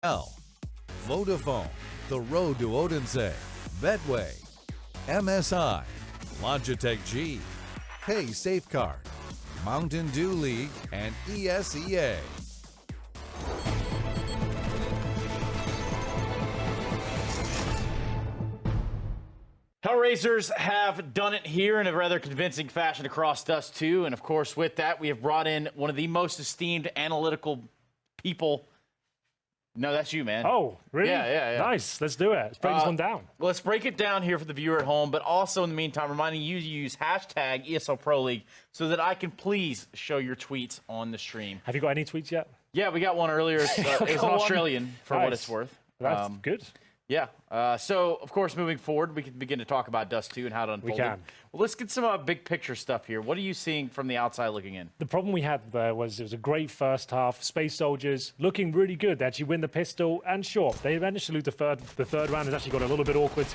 L, Vodafone, The Road to Odense, Betway, MSI, Logitech G, Pay Safeguard, Mountain Dew League, and ESEA. HellRaisers have done it here in a rather convincing fashion across Dust 2, and of course with that we have brought in one of the most esteemed analytical people. No, that's you, man. Oh, really? Yeah. Nice. Let's do it. Let's break this one down. Let's break it down here for the viewer at home, but also in the meantime, reminding you to use hashtag ESL Pro League so that I can please show your tweets on the stream. Have you got any tweets yet? Yeah, we got one earlier. It was an Australian, for what it's worth. That's good. Yeah. So, of course, moving forward, we can begin to talk about Dust 2 and how to unfold We can. it. Well, let's get some big picture stuff here. What are you seeing from the outside looking in? The problem we had there was it was a great first half. Space Soldiers looking really good. They actually win the pistol, and sure, they managed to lose the third round. Has actually got a little bit awkward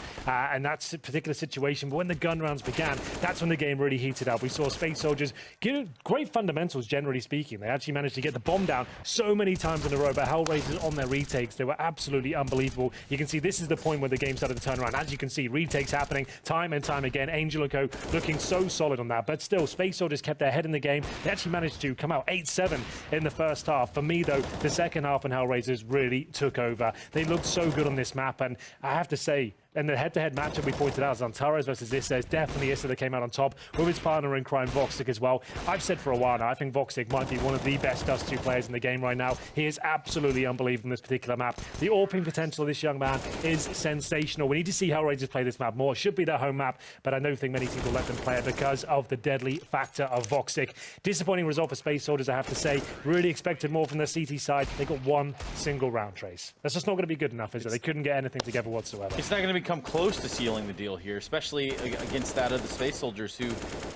in that particular situation. But when the gun rounds began, that's when the game really heated up. We saw Space Soldiers give great fundamentals, generally speaking. They actually managed to get the bomb down so many times in a row. But HellRaisers on their retakes, they were absolutely unbelievable. You can see this is the point where the game started to turn around. As you can see, retakes happening time and time again. Angel & Co. looking so solid on that. But still, Space Soldiers kept their head in the game. They actually managed to come out 8-7 in the first half. For me, though, the second half and HellRaisers really took over. They looked so good on this map. And I have to say, in the head-to-head matchup we pointed out, Zantares versus Issa, it's definitely Issa that came out on top with his partner in crime, Voxic, as well. I've said for a while now, I think Voxic might be one of the best Dust 2 players in the game right now. He is absolutely unbelievable in this particular map. The AWPing potential of this young man is sensational. We need to see HellRaisers play this map more. It should be their home map, but I don't think many teams will let them play it because of the deadly factor of Voxic. Disappointing result for Space Soldiers, I have to say. Really expected more from the CT side. They got one single round, Trace. That's just not going to be good enough, is it? They couldn't get anything together whatsoever. It's not going to become close to sealing the deal here, especially against that of the Space Soldiers, who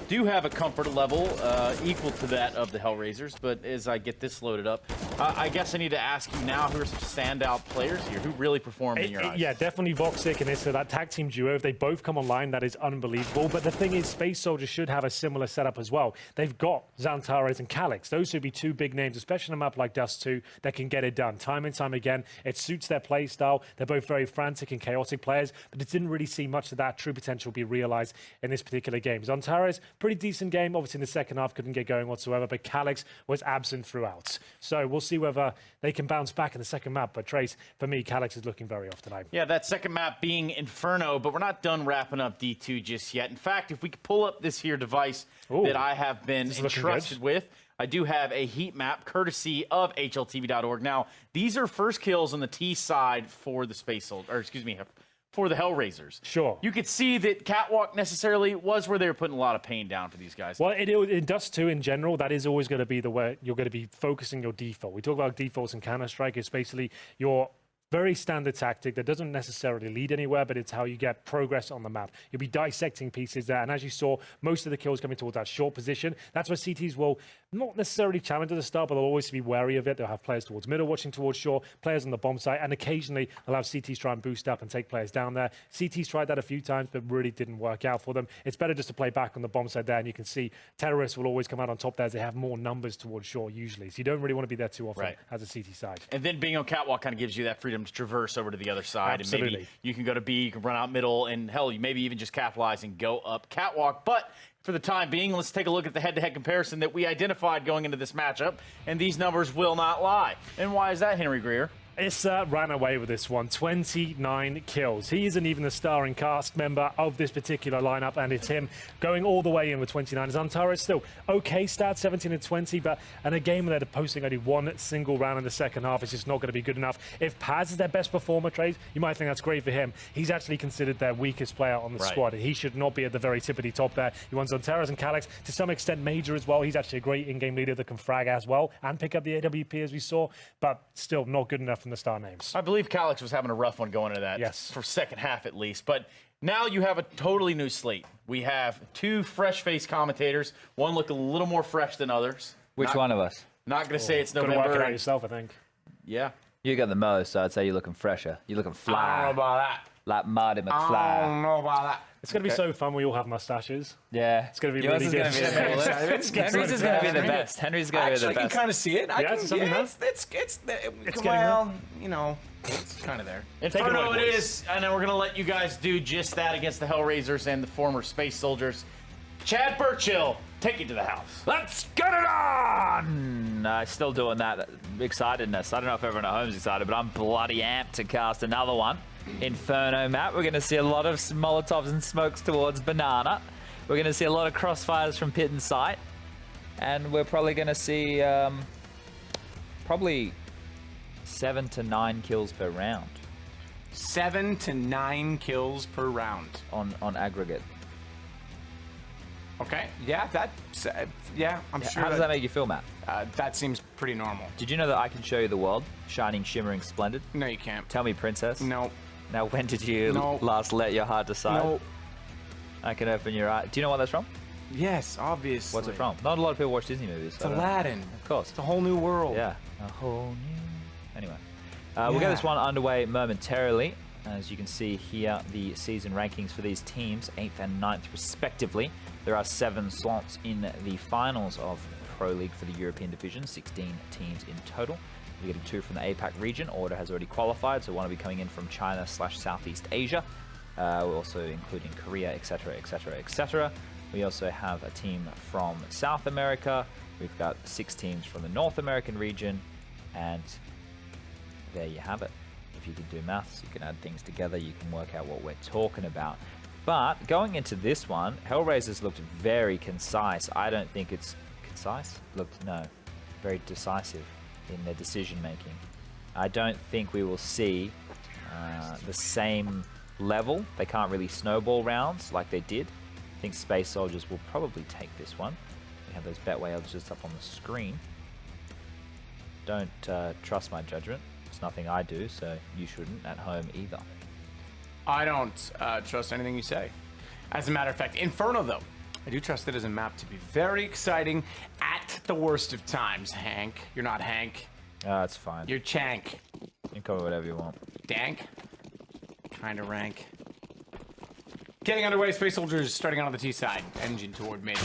do have a comfort level equal to that of the HellRaisers. But as I get this loaded up, I guess I need to ask you now, who are some standout players here? Who really performed in your eyes? Yeah, definitely Voxic and Issa, that tag team duo. If they both come online, that is unbelievable. But the thing is, Space Soldiers should have a similar setup as well. They've got Zantares and Calix. Those would be two big names, especially on a map like Dust 2, that can get it done time and time again. It suits their play style. They're both very frantic and chaotic players, but it didn't really see much of that true potential be realized in this particular game. Zantares, pretty decent game. Obviously, in the second half, couldn't get going whatsoever, but Calix was absent throughout. So we'll see whether they can bounce back in the second map. But Trace, for me, Calix is looking very off tonight. Yeah, that second map being Inferno, but we're not done wrapping up D2 just yet. In fact, if we could pull up this here device that I have been entrusted with, I do have a heat map courtesy of HLTV.org. Now, these are first kills on the T side for the Space Soldiers, or excuse me, for the HellRaisers. Sure. You could see that Catwalk necessarily was where they were putting a lot of pain down for these guys. Well, in Dust 2 in general, that is always going to be the way you're going to be focusing your default. We talk about defaults in Counter-Strike. It's basically your very standard tactic that doesn't necessarily lead anywhere, but it's how you get progress on the map. You'll be dissecting pieces there, and as you saw, most of the kills coming towards that short position. That's where CTs will not necessarily challenge at the start, but they'll always be wary of it. They'll have players towards middle watching towards short, players on the bomb site, and occasionally they'll have CTs try and boost up and take players down there. CTs tried that a few times, but really didn't work out for them. It's better just to play back on the bomb side there, and you can see terrorists will always come out on top there as they have more numbers towards short usually. So you don't really want to be there too often as a CT side. And then being on Catwalk kind of gives you that freedom to traverse over to the other side. Absolutely. And maybe you can go to B, you can run out middle, and hell, you maybe even just capitalize and go up Catwalk. But for the time being, let's take a look at the head-to-head comparison that we identified going into this matchup, and these numbers will not lie. And why is that, Henry Greer? Issa ran away with this one, 29 kills. He isn't even the starring cast member of this particular lineup, and it's him going all the way in with 29. Zantares still okay stats, 17 and 20, but in a game where they're posting only one single round in the second half, it's just not going to be good enough. If Paz is their best performer, Trace, you might think that's great for him. He's actually considered their weakest player on the squad, and he should not be at the very tippity top there. You want Zantares and Calix, to some extent Major as well. He's actually a great in-game leader that can frag as well and pick up the AWP as we saw, but still not good enough from the star names. I believe Calix was having a rough one going into that, for second half at least. But now you have a totally new slate. We have two fresh-faced commentators. One look a little more fresh than others. Which one of us? Not going to say it's November. Gonna work it out yourself, I think. Yeah. You got the most, so I'd say you're looking fresher. You're looking fly. I don't know about that. like Marty I McFly. don't know about that. It's going to be so fun when we all have mustaches. Yeah. It's going to be Yours really is good. gonna be the best. Henry's is going to be the best. Henry's going to be the Actually, I can best. kind of see it. It's Well, you know, it's kind of there. Inferno it is, and then we're going to let you guys do just that against the HellRaisers and the former Space Soldiers. Chad Burchill, take it to the house. Let's get it on! Still doing that excitedness. I don't know if everyone at home's excited, but I'm bloody amped to cast another one. Inferno map. We're going to see a lot of Molotovs and smokes towards Banana. We're going to see a lot of crossfires from Pit and Sight. And we're probably going to see probably 7 to 9 kills per round. 7 to 9 kills per round. On aggregate. Okay. Yeah, I'm sure. How does that make you feel, Matt? That seems pretty normal. Did you know that I can show you the world? Shining, shimmering, splendid. No, you can't. Tell me, princess. No. Now, when did you last let your heart decide? No. I can open your eye. Do you know what that's from? Yes, obviously. What's it from? Not a lot of people watch Disney movies. It's Aladdin. Of course. It's a whole new world. Yeah. A whole new... Anyway. We'll get this one underway momentarily. As you can see here, the season rankings for these teams, 8th and 9th respectively. There are 7 slots in the finals of Pro League for the European division, 16 teams in total. We're getting 2 from the APAC region. Order has already qualified, so one will be coming in from China/Southeast Asia. We're also including Korea, etc., etc., etc. We also have a team from South America. We've got 6 teams from the North American region, and there you have it. If you can do maths, you can add things together, you can work out what we're talking about. But going into this one, HellRaisers looked very concise. I don't think it's concise. Very decisive in their decision making. I don't think we will see the same level. They can't really snowball rounds like they did. I think Space Soldiers will probably take this one. We have those Betway odds just up on the screen. Don't trust my judgment. It's nothing I do, so you shouldn't at home either. I don't trust anything you say. As a matter of fact, Inferno, though, I do trust it as a map to be very exciting at the worst of times. Hank, you're not Hank. It's fine. You're Chank. You can call it whatever you want. Dank. Kind of rank. Getting underway, Space Soldiers starting out on the T side. Engine toward mid.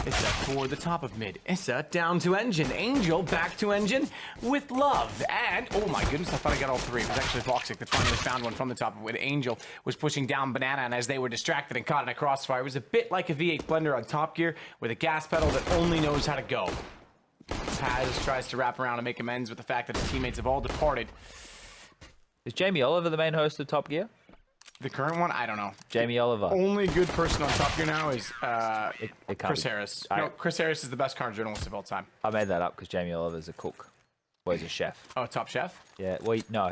Issa toward the top of mid. Issa down to engine. Angel back to engine with love. And, oh my goodness, I thought I got all 3. It was actually Voxic that finally found one from the top of it. Angel was pushing down Banana, and as they were distracted and caught in a crossfire, it was a bit like a V8 blender on Top Gear with a gas pedal that only knows how to go. Paz tries to wrap around and make amends with the fact that his teammates have all departed. Is Jamie Oliver the main host of Top Gear? The current one? I don't know. Jamie Oliver. Only good person on Top Gear now is It Chris Harris. No, Chris Harris is the best car journalist of all time. I made that up because Jamie Oliver's a cook. Well, he's a chef. Oh, Top Chef? Yeah, no,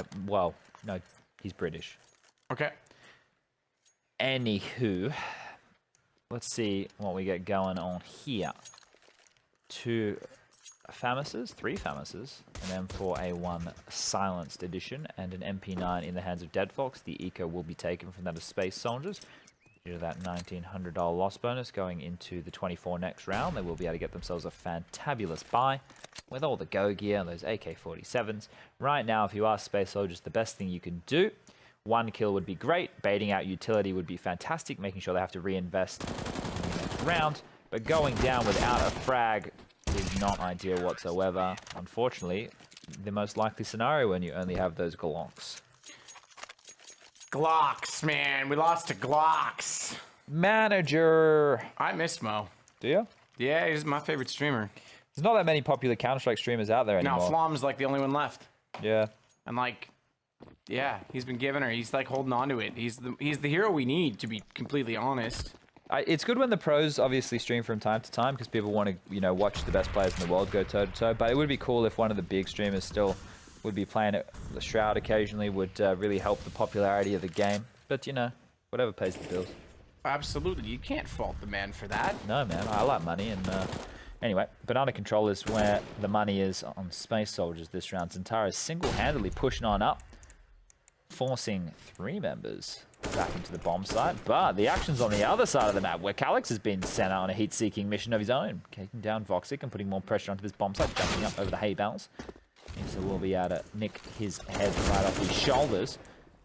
he's British. Okay. Anywho, let's see what we get going on here. 2 Famouses, 3 Famouses, an M4A1 silenced edition, and an MP9 in the hands of Dead Fox. The eco will be taken from that of Space Soldiers. Due to that $1,900 loss bonus going into the 24 next round, they will be able to get themselves a fantabulous buy with all the go gear, those AK-47s. Right now, if you are Space Soldiers, the best thing you can do, 1 kill would be great, baiting out utility would be fantastic, making sure they have to reinvest in the next round, but going down without a frag is not ideal whatsoever. Unfortunately, the most likely scenario when you only have those Glocks. Glocks, man. We lost to Glocks. Manager. I miss Mo. Do you? Yeah, he's my favorite streamer. There's not that many popular Counter-Strike streamers out there anymore. No, Flom's like the only one left. Yeah. And like, yeah, he's been giving her. He's like holding on to it. He's the hero we need, to be completely honest. It's good when the pros obviously stream from time to time because people want to, watch the best players in the world go toe-to-toe. But it would be cool if one of the big streamers still would be playing it. The Shroud occasionally would really help the popularity of the game. But, whatever pays the bills. Absolutely. You can't fault the man for that. No, man. I like money. And anyway, Banana Control is where the money is on Space Soldiers this round. Zentara is single-handedly pushing on up, forcing 3 members back into the bomb site, but the action's on the other side of the map where Calyx has been sent out on a heat-seeking mission of his own, taking down Voxic and putting more pressure onto this bomb site, jumping up over the hay bales. And so we'll be able to nick his head right off his shoulders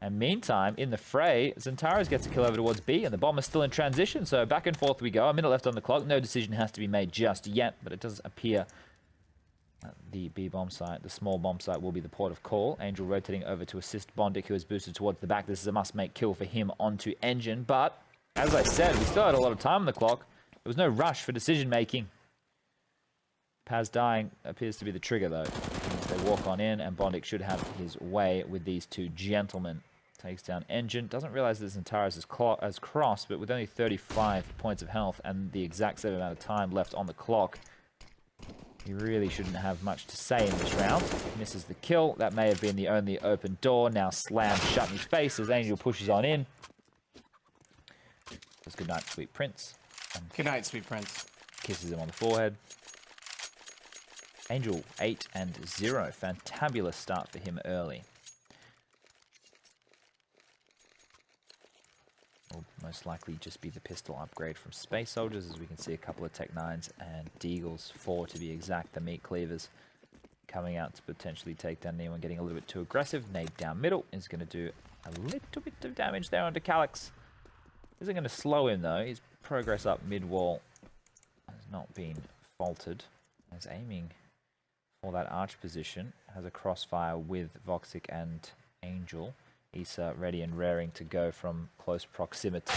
And meantime, in the fray, Xantares gets a kill over towards B, and the bomb is still in transition. So back and forth we go. A minute left on the clock. No decision has to be made just yet, but it does appear the B bomb site, the small bomb site, will be the port of call. Angel rotating over to assist Bondic, who is boosted towards the back. This is a must-make kill for him onto Engine. But, as I said, we still had a lot of time on the clock. There was no rush for decision-making. Paz dying appears to be the trigger, though. They walk on in, and Bondic should have his way with these two gentlemen. Takes down Engine. Doesn't realize that Xantares has crossed, but with only 35 points of health and the exact same amount of time left on the clock, he really shouldn't have much to say in this round. Misses the kill. That may have been the only open door. Now slammed shut in his face as Angel pushes on in. Says good night, sweet prince. Good night, sweet prince. Kisses him on the forehead. Angel 8-0. Fantabulous start for him early. Will most likely just be the pistol upgrade from Space Soldiers, as we can see a couple of Tech 9s and Deagles, 4 to be exact, the meat cleavers, coming out to potentially take down anyone getting a little bit too aggressive. Nade down middle is going to do a little bit of damage there onto Calyx. Isn't going to slow him though. His progress up mid-wall has not been faltered. He's aiming for that arch position. Has a crossfire with Voxic and Angel. Issa ready and raring to go from close proximity.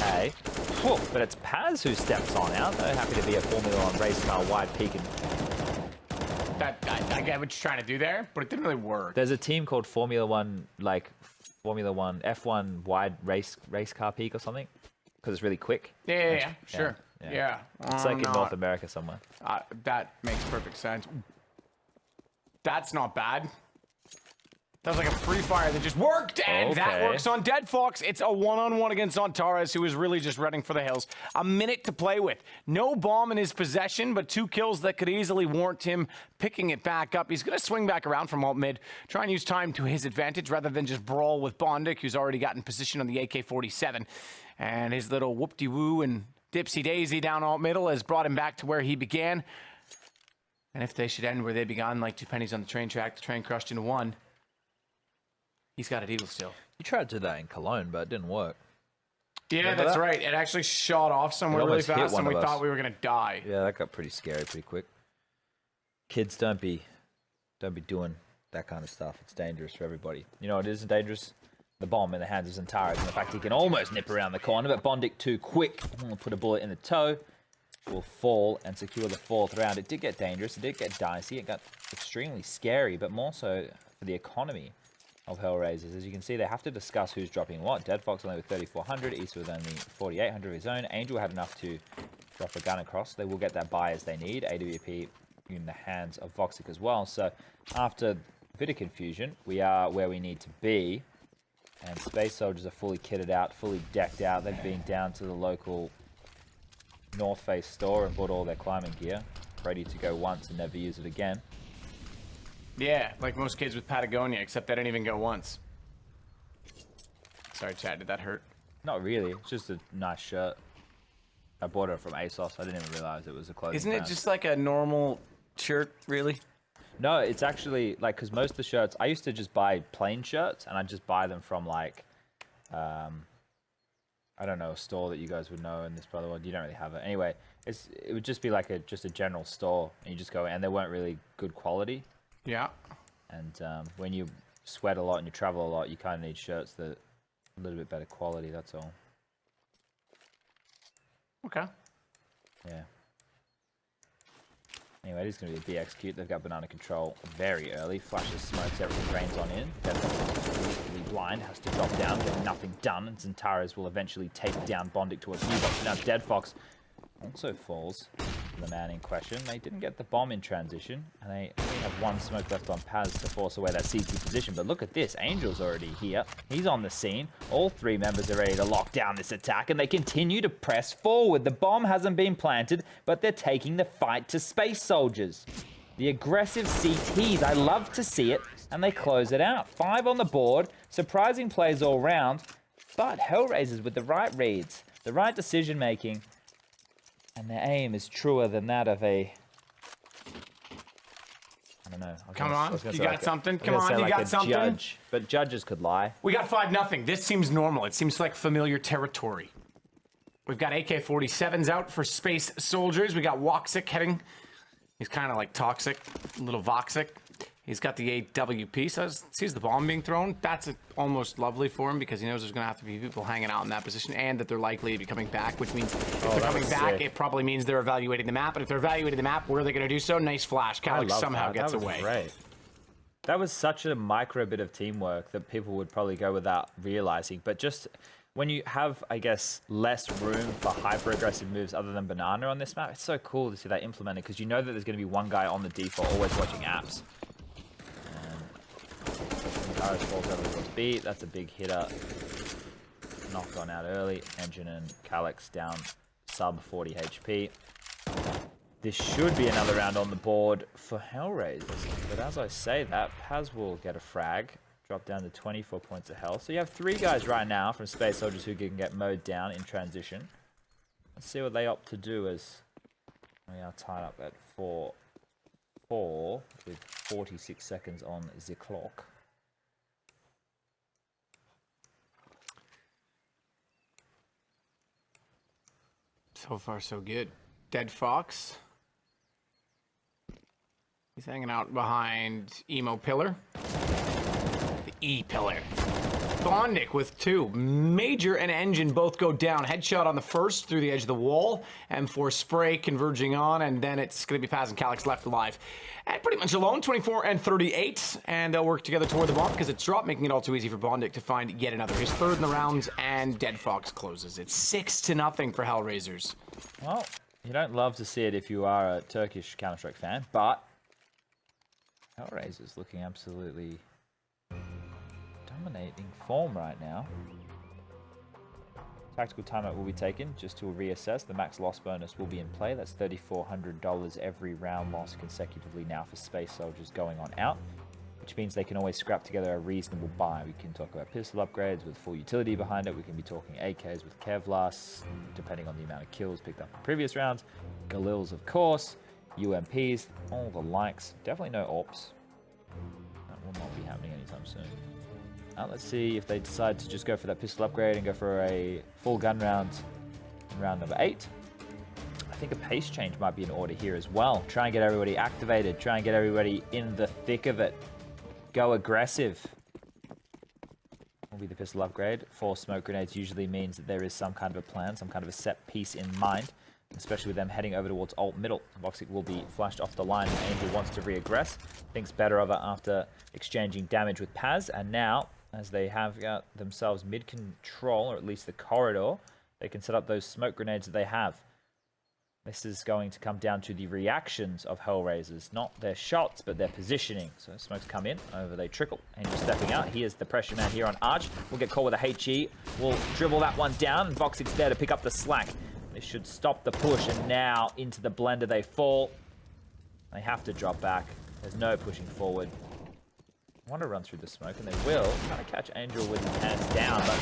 Whoa, but it's Paz who steps on out. They're happy to be a Formula 1 race car wide peak. I get what you're trying to do there, but it didn't really work. There's a team called Formula 1, like Formula 1, F1 wide race car peak or something, because it's really quick. Yeah, sure. Yeah. It's like in North America somewhere. That makes perfect sense. That's not bad. That was like a free fire that just worked, and that works on Dead Fox. It's a one-on-one against Xantares, who is really just running for the hills. A minute to play with. No bomb in his possession, but 2 kills that could easily warrant him picking it back up. He's going to swing back around from alt mid, try and use time to his advantage rather than just brawl with Bondic, who's already gotten position on the AK-47. And his little whoop-de-woo and dipsy-daisy down alt middle has brought him back to where he began. And if they should end where they began, like 2 pennies on the train track, the train crushed into one. He's got a deagle still. You tried to do that in Cologne, but it didn't work. Yeah, that's right. It actually shot off somewhere really fast, and we thought we were going to die. Yeah, that got pretty scary pretty quick. Kids, don't be doing that kind of stuff. It's dangerous for everybody. You know what isn't dangerous? The bomb in the hands of Xantares, and the fact he can almost nip around the corner, but Bondic too quick. We'll put a bullet in the toe. Will fall and secure the 4th round. It did get dangerous. It did get dicey. It got extremely scary, but more so for the economy of HellRaisers. As you can see, they have to discuss who's dropping what. Dead Fox only with 3,400, Issa with only 4,800 of his own. Angel had enough to drop a gun across. They will get that buy as they need. AWP in the hands of Voxic as well. So after a bit of confusion, we are where we need to be. And Space Soldiers are fully kitted out, fully decked out. They've been down to the local North Face store and bought all their climbing gear, ready to go once and never use it again. Yeah, like most kids with Patagonia, except they didn't even go once. Sorry, Chad, did that hurt? Not really. It's just a nice shirt. I bought it from ASOS. I didn't even realize it was a clothing Isn't brand. it just like a normal shirt, really? No, it's actually, like, because most of the shirts, I used to just buy plain shirts, and I'd just buy them from, like, I don't know, a store that you guys would know in this part of the world. You don't really have it. Anyway, it would just be like just a general store, and you just go in, and they weren't really good quality. Yeah. And when you sweat a lot and you travel a lot, you kind of need shirts that are a little bit better quality, that's all. Okay. Yeah. Anyway, it is going to be a BX cute. They've got banana control very early. Flashes smokes, everything rains on in. Definitely blind, has to drop down, get nothing done. And Xantares will eventually take down Bondic towards U-Box. Now Dead Fox also falls to the man in question. They didn't get the bomb in transition, and they only have 1 smoke left on Paz to force away that CT position. But look at this, Angel's already here. He's on the scene. All 3 members are ready to lock down this attack, and they continue to press forward. The bomb hasn't been planted, but they're taking the fight to Space Soldiers. The aggressive CTs, I love to see it, and they close it out. 5 on the board, surprising plays all round, but HellRaisers with the right reads, the right decision making, and their aim is truer than that of a I don't know. Come on, you got something? Come I was on, gonna say you like got a something? Judge, but judges could lie. We got 5-0. This seems normal. It seems like familiar territory. We've got AK-47s out for Space Soldiers. We got Woxic heading. He's kind of like toxic, a little Voxic. He's got the AWP, so sees the bomb being thrown. That's almost lovely for him because he knows there's going to have to be people hanging out in that position and that they're likely to be coming back, which means if they're coming back, it probably means they're evaluating the map. And if they're evaluating the map, where are they going to do so? Nice flash. Calyx somehow gets away. Great. That was such a micro bit of teamwork that people would probably go without realizing. But just when you have, I guess, less room for hyper-aggressive moves other than Banana on this map, it's so cool to see that implemented because you know that there's going to be one guy on the default always watching apps. Paris falls over towards B. That's a big hitter. Not gone out early. Engine and Calyx down sub 40 HP. This should be another round on the board for HellRaisers. But as I say that, Paz will get a frag. Drop down to 24 points of health. So you have 3 guys right now from Space Soldiers who can get mowed down in transition. Let's see what they opt to do as we are tied up at 4-4 with 46 seconds on the clock. So far, so good. Dead Fox. He's hanging out behind Emo Pillar. The E Pillar. Bondic with 2. Major and Engine both go down. Headshot on the first through the edge of the wall. M4 spray converging on, and then it's going to be Paz and Calyx left alive. And pretty much alone, 24 and 38. And they'll work together toward the bomb because it's dropped, making it all too easy for Bondic to find yet another. His 3rd in the round, and Dead Fox closes. It's 6-0 for HellRaisers. Well, you don't love to see it if you are a Turkish Counter-Strike fan, but HellRaisers looking absolutely dominating form right now. Tactical timeout will be taken just to reassess. The max loss bonus will be in play. That's $3,400 every round lost consecutively now for Space Soldiers going on out, which means they can always scrap together a reasonable buy. We can talk about pistol upgrades with full utility behind it. We can be talking AKs with Kevlas, depending on the amount of kills picked up in previous rounds. Galils, of course. UMPs, all the likes. Definitely no AWPs. That will not be happening anytime soon. Let's see if they decide to just go for that pistol upgrade and go for a full gun round in round number 8. I think a pace change might be in order here as well. Try and get everybody activated. Try and get everybody in the thick of it. Go aggressive. Will be the pistol upgrade. 4 smoke grenades usually means that there is some kind of a plan, some kind of a set piece in mind, especially with them heading over towards alt middle. Voxic will be flashed off the line. Angel wants to reaggress. Thinks better of it after exchanging damage with Paz, and now, as they have got themselves mid-control, or at least the corridor, they can set up those smoke grenades that they have. This is going to come down to the reactions of HellRaisers, not their shots, but their positioning. So smokes come in, over they trickle. Angel stepping out. Here's the pressure man here on Arch. We'll get caught with a HE. We'll dribble that one down, and Voxic's there to pick up the slack. This should stop the push, and now into the blender they fall. They have to drop back. There's no pushing forward. I want to run through the smoke, and they will. Trying to catch Angel with his hands down, but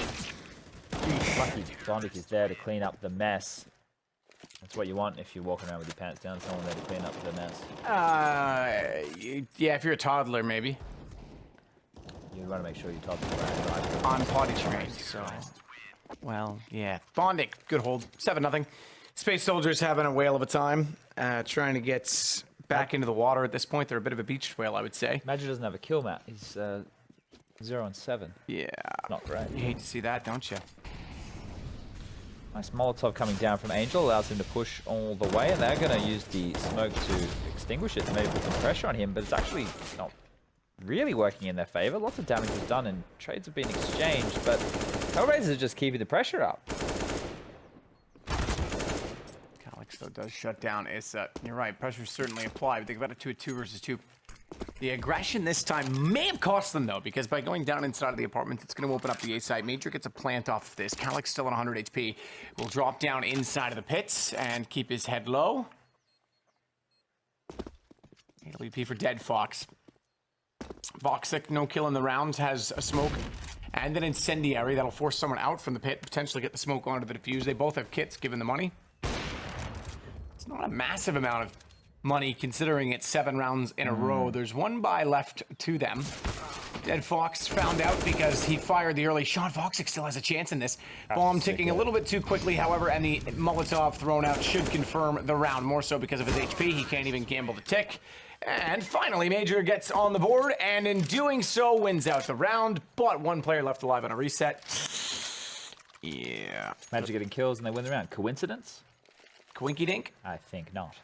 lucky Bondic is there to clean up the mess. That's what you want if you're walking around with your pants down. Someone there to clean up the mess. Yeah, if you're a toddler, maybe. You want to make sure you're toddler. I'm potty trained, so... Well, yeah. Bondic, good hold. 7-0. Space Soldiers having a whale of a time. Trying to get back into the water at this point. They're a bit of a beached whale, I would say. Magic doesn't have a kill, Matt. He's 0 and 7. Yeah. Not great. You hate to see that, don't you? Nice Molotov coming down from Angel. Allows him to push all the way. And they're going to use the smoke to extinguish it. Maybe put some pressure on him. But it's actually not really working in their favor. Lots of damage was done and trades have been exchanged. But HellRaisers are just keeping the pressure up. Though does shut down Issa. You're right, pressure's certainly applied, but think about it, 2 versus 2. The aggression this time may have cost them, though, because by going down inside of the apartment, it's going to open up the A site. Major gets a plant off of this. Calyx still on 100 HP. Will drop down inside of the pits and keep his head low. AWP for Dead Fox. Voxic, no kill in the rounds, has a smoke and an incendiary that'll force someone out from the pit, potentially get the smoke onto the defuse. They both have kits, given the money. Not a massive amount of money considering it's 7 rounds in a row. There's 1 buy left to them. And Fox found out because he fired the early shot. Voxic still has a chance in this. Bomb ticking a little bit too quickly, however, and the Molotov thrown out should confirm the round. More so because of his HP. He can't even gamble the tick. And finally, Major gets on the board, and in doing so, wins out the round. But 1 player left alive on a reset. Yeah. Major getting kills and they win the round. Coincidence? Quinky dink? I think not.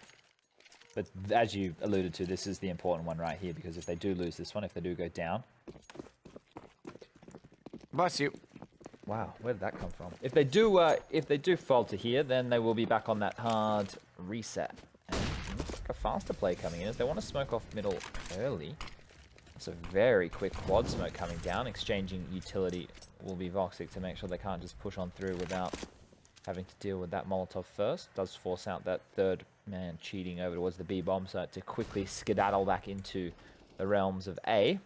But as you alluded to, this is the important one right here, because if they do lose this one, if they do go down... Bless you. Wow, where did that come from? If they do falter here, then they will be back on that hard reset. And it looks like a faster play coming in as they want to smoke off middle early. It's a very quick quad smoke coming down. Exchanging utility will be Voxic to make sure they can't just push on through without having to deal with that Molotov first. Does force out that third man cheating over towards the B bomb site to quickly skedaddle back into the realms of A.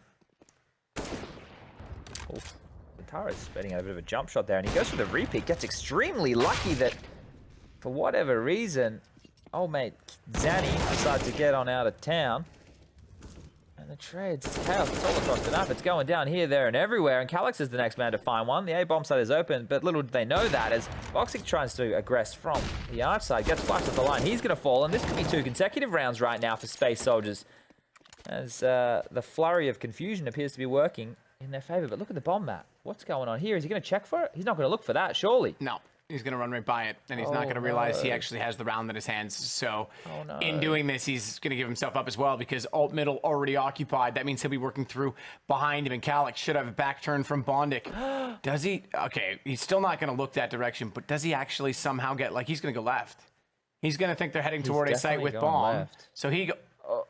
Oh, Tara's spitting out a bit of a jump shot there, and he goes for the repeat. Gets extremely lucky that, for whatever reason, old mate Zanny decides to get on out of town. And the trades, it's chaos, it's all across the map. It's going down here, there, and everywhere. And Calyx is the next man to find one. The A bomb site is open, but little do they know that as Voxic tries to aggress from the arch side, gets flashed off the line. He's going to fall, and this could be 2 consecutive rounds right now for Space Soldiers, as the flurry of confusion appears to be working in their favor. But look at the bomb map. What's going on here? Is he going to check for it? He's not going to look for that, surely. No. He's going to run right by it, and he's not going to realize he actually has the round in his hands. So in doing this, he's going to give himself up as well because alt middle already occupied. That means he'll be working through behind him, and Calyx should have a back turn from Bondic. Does he? Okay, he's still not going to look that direction, but does he actually somehow get, like, he's going to go left. He's going to think they're heading toward a site with bomb. Left. So he go... Oh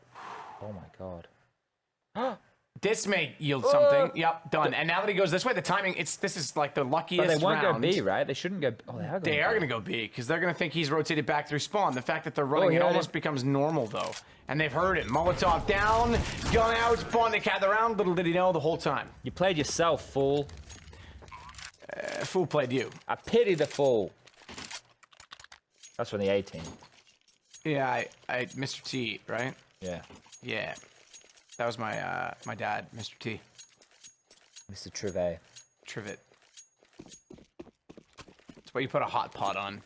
my god. This may yield something. Yep, done. And now that he goes this way, the timing, this is like the luckiest But they won't round. go B, right? They shouldn't go... Oh, they are going to go B, because they're going to think he's rotated back through spawn. The fact that they're running it almost becomes normal, though. And they've heard it. Molotov down, gun out, Bondic had the round. Little did he know the whole time. You played yourself, fool. Fool played you. I pity the fool. That's from the A team. Yeah, I Mr. T, right? Yeah. Yeah. That was my my dad, Mr. T. Mr. Trivet. Trivet. It's what you put a hot pot on.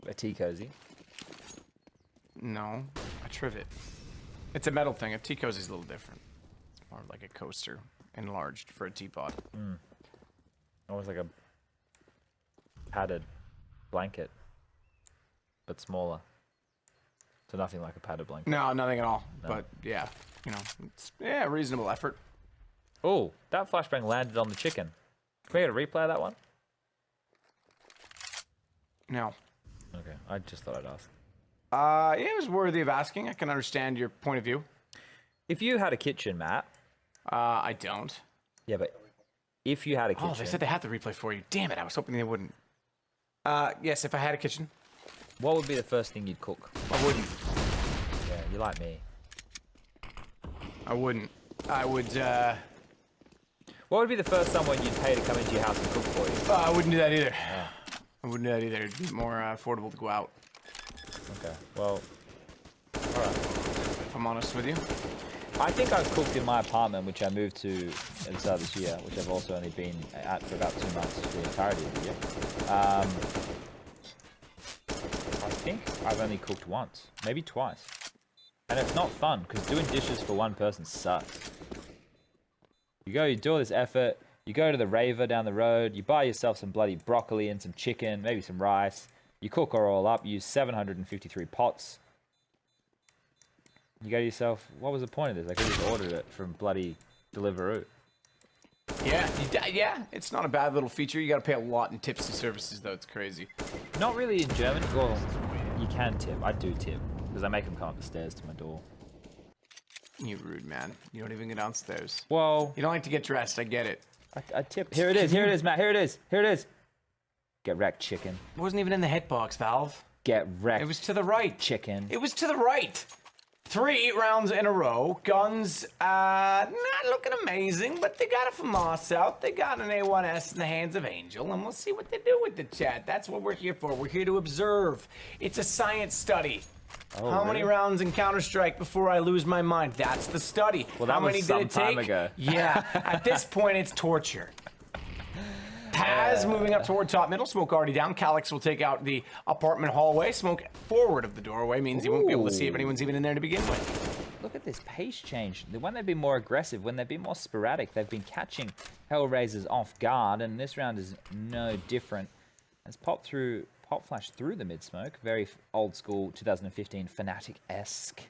A tea cozy. No, a trivet. It's a metal thing. A tea cozy is a little different. It's more like a coaster, enlarged for a teapot. Almost like a padded blanket, but smaller. So nothing like a padded blanket. No, nothing at all. No. But yeah, you know, it's reasonable effort. Oh, that flashbang landed on the chicken. Can we get a replay of that one? No. Okay, I just thought I'd ask. Yeah, it was worthy of asking. I can understand your point of view. If you had a kitchen, Matt. I don't. Yeah, but if you had a kitchen. Oh, they said they had the replay for you. Damn it, I was hoping they wouldn't. Yes, if I had a kitchen. What would be the first thing you'd cook? I wouldn't. Yeah, you like me. I wouldn't. I would, What would be the first someone you'd pay to come into your house and cook for you? I wouldn't do that either. Yeah. I wouldn't do that either. It'd be more affordable to go out. Okay, well, alright. If I'm honest with you. I think I've cooked in my apartment, which I moved to at the start of this year, which I've also only been at for about 2 months for the entirety of the year. I think I've only cooked once, maybe twice. And it's not fun, because doing dishes for one person sucks. You do all this effort, you go to the raver down the road, you buy yourself some bloody broccoli and some chicken, maybe some rice. You cook her all up, you use 753 pots. You go to yourself, what was the point of this? I could have just ordered it from bloody Deliveroo. Yeah, yeah, it's not a bad little feature. You got to pay a lot in tips and services, though. It's crazy. Not really in Germany. Well, you can tip. I do tip, because I make them come up the stairs to my door. You rude man. You don't even get downstairs. Well, you don't like to get dressed. I get it. I tip. Here it is, Matt. Here it is. Here it is. Get wrecked, chicken. It wasn't even in the hitbox, Valve. Get wrecked. It was to the right. Chicken. It was to the right. 3 rounds in a row. Guns, not looking amazing, but they got a FAMAS out. They got an A1S in the hands of Angel, and we'll see what they do with the chat. That's what we're here for. We're here to observe. It's a science study. How many rounds in Counter-Strike before I lose my mind? That's the study. Well, that How was many some did it time take? ago. Yeah, at this point, it's torture. Paz moving up toward top middle. Smoke already down. Calyx will take out the apartment hallway. Smoke forward of the doorway means he won't be able to see if anyone's even in there to begin with. Look at this pace change. When they've been more aggressive, when they've been more sporadic, they've been catching HellRaisers off guard, and this round is no different. As pop flash through the mid-smoke. Very old school 2015 Fnatic-esque.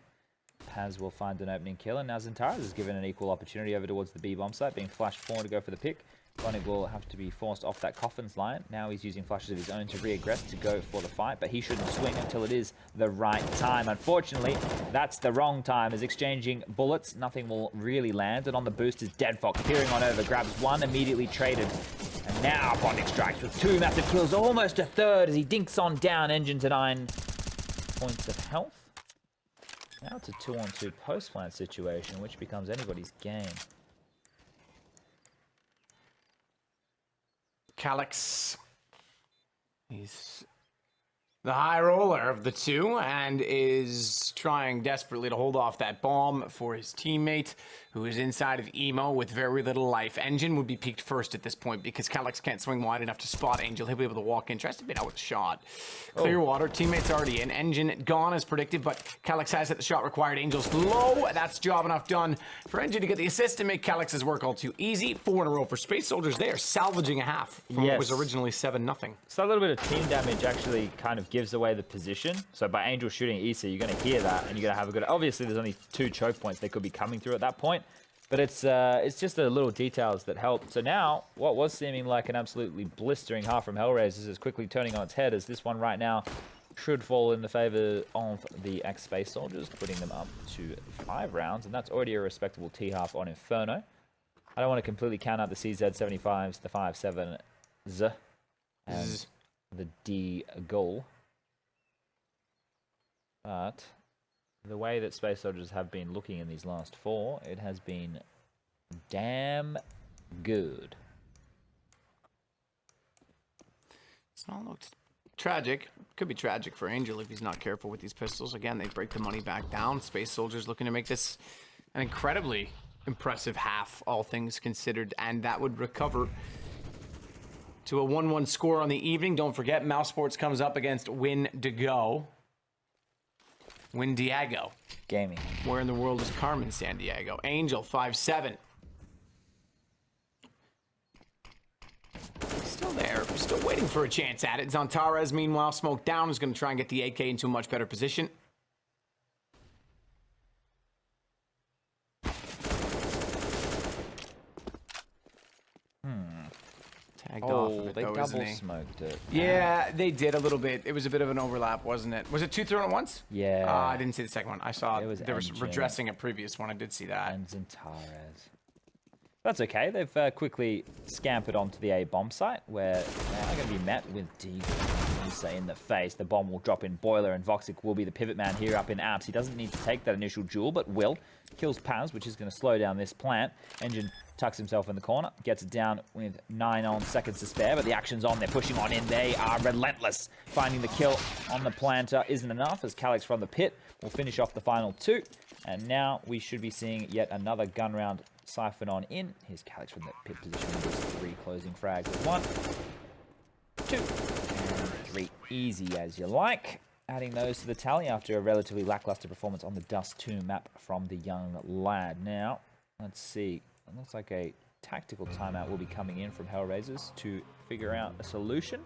Paz will find an opening kill, and now Zentaras is given an equal opportunity over towards the B bomb site, being flashed forward to go for the pick. Sonic will have to be forced off that Coffin's line. Now he's using flashes of his own to re-aggress to go for the fight, but he shouldn't swing until it is the right time. Unfortunately, that's the wrong time, as exchanging bullets, nothing will really land, and on the boost is Deadfox peering on over, grabs one, immediately traded. And now Bonding strikes with 2 massive kills, almost a third, as he dinks on down Engine to 9 points of health. Now it's a 2-on-2 post-plant situation, which becomes anybody's game. Calyx. He's the high roller of the two and is trying desperately to hold off that bomb for his teammate, who is inside of Emo with very little life. Engine would be peaked first at this point because Calyx can't swing wide enough to spot Angel. He'll be able to walk in. Tries to beat out with a shot. Clearwater, teammate's already in. Engine gone as predicted, but Calyx has hit the shot required. Angel's low. That's job enough done for Engine to get the assist and make Calyx's work all too easy. 4 in a row for Space Soldiers. They are salvaging a half from what was originally 7-0. So a little bit of team damage actually kind of gives away the position. So by Angel shooting Issa, you're going to hear that and you're going to have a good... Obviously, there's only 2 choke points they could be coming through at that point. But it's just the little details that help. So now, what was seeming like an absolutely blistering half from HellRaisers is quickly turning on its head, as this one right now should fall in the favor of the X-Space Soldiers, putting them up to 5 rounds. And that's already a respectable T-half on Inferno. I don't want to completely count out the CZ-75s, the 5-7s, and the D goal. But the way that Space Soldiers have been looking in these last 4, it has been damn good. It's not looked tragic. Could be tragic for Angel if he's not careful with these pistols. Again, they break the money back down. Space Soldiers looking to make this an incredibly impressive half, all things considered, and that would recover to a 1-1 score on the evening. Don't forget, Mouse Sports comes up against Windigo. Windiago. Gaming. Where in the world is Carmen Sandiego? Angel, 5-7. Still there. Still waiting for a chance at it. Zantares, meanwhile, smoke down, is going to try and get the AK into a much better position. Tagged off of it, they though, double isn't he? smoked it. Yeah, they did a little bit. It was a bit of an overlap, wasn't it? Was it 2 thrown at once? Yeah. I didn't see the second one. I saw It was there was Engine. redressing a previous one. I did see that. And Zantares. That's okay. They've quickly scampered onto the A bomb site, where they are going to be met with D in the face. The bomb will drop in Boiler, and Voxic will be the pivot man here up in Apps. He doesn't need to take that initial duel, but will. Kills Paz, which is going to slow down this plant. Engine tucks himself in the corner, gets it down with 9 seconds to spare, but the action's on. They're pushing on in. They are relentless. Finding the kill on the planter isn't enough, as Calyx from the pit will finish off the final 2. And now we should be seeing yet another gun round siphon on in. Here's Calyx from the pit position with 3 closing frags with 1, 2, and 3. Easy as you like. Adding those to the tally after a relatively lackluster performance on the Dust 2 map from the young lad. Now, let's see. It looks like a tactical timeout will be coming in from HellRaisers to figure out a solution.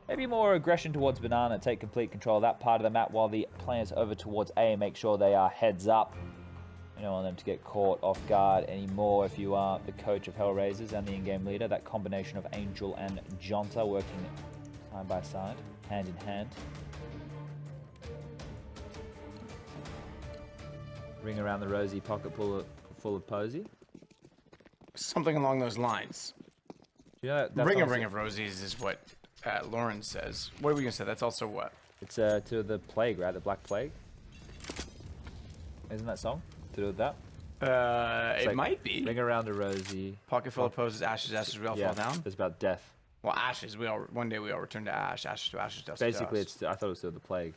Maybe more aggression towards Banana, take complete control of that part of the map, while the players over towards A make sure they are heads up. You don't want them to get caught off guard anymore if you are the coach of HellRaisers and the in-game leader. That combination of Angel and Jonta working side by side, hand in hand. Ring around the rosy, pocket full of posy. Something along those lines. You know, that's Ring also, of roses is what Lauren says. What are we going to say? That's also what? It's to the plague, right? The Black Plague. Isn't that song to do with that? It like, might be. Ring around a rosy. Pocket full of poses, ashes, ashes, we all fall down. It's about death. Well, ashes. One day we all return to ash. Ashes to ashes, dust Basically, to dust. I thought it was still the plague.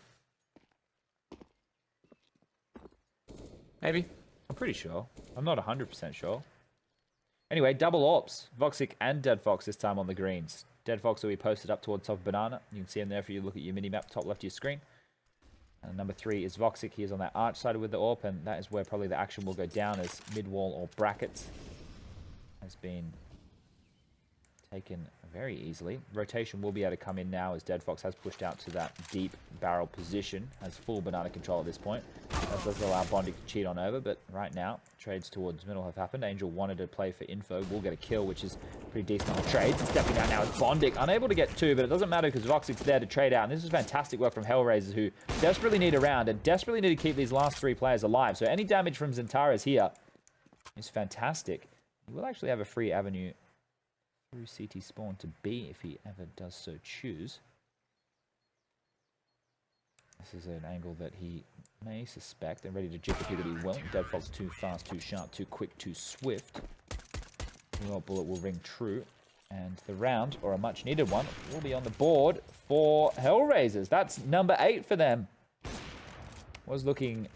Maybe. I'm pretty sure. I'm not 100% sure. Anyway, double AWPs. Voxic and Dead Fox this time on the greens. Dead Fox will be posted up towards top of Banana. You can see him there if you look at your mini-map, top left of your screen. And number 3 is Voxic. He is on that arch side with the AWP, and that is where probably the action will go down, as mid-wall or brackets has been taken very easily. Rotation will be able to come in now as Dead Fox has pushed out to that deep barrel position, has full Banana control at this point. That does allow Bondic to cheat on over, but right now, trades towards middle have happened. Angel wanted to play for info, will get a kill, which is pretty decent on trades. Stepping out now is Bondic, unable to get 2, but it doesn't matter because Voxic's there to trade out. And this is fantastic work from HellRaisers, who desperately need a round and desperately need to keep these last 3 players alive. So any damage from Zentaras here is fantastic. He will actually have a free avenue through CT spawn to B if he ever does so choose. This is an angle that he may suspect and ready to jip if he won't. Dead Fox too fast, too sharp, too quick, too swift. The bullet will ring true. And the round, or a much needed one, will be on the board for HellRaisers. That's number 8 for them. Was looking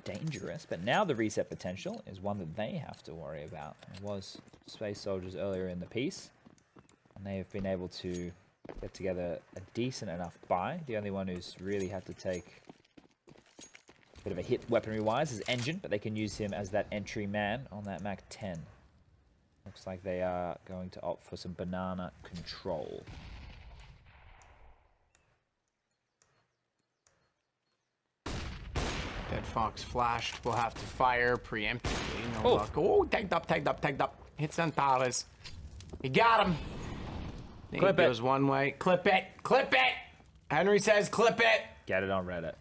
dangerous, but now the reset potential is one that they have to worry about. It was Space Soldiers earlier in the piece, and they have been able to get together a decent enough buy. The only one who's really had to take a bit of a hit weaponry-wise is Engine, but they can use him as that entry man on that Mac 10. Looks like they are going to opt for some Banana control. Dead Fox flashed. We'll have to fire preemptively. No luck. Oh, tagged up, tagged up, tagged up. Hit Zentaras. You got him. Clip it. Goes one way. Clip it. Clip it. Henry says clip it. Get it on Reddit.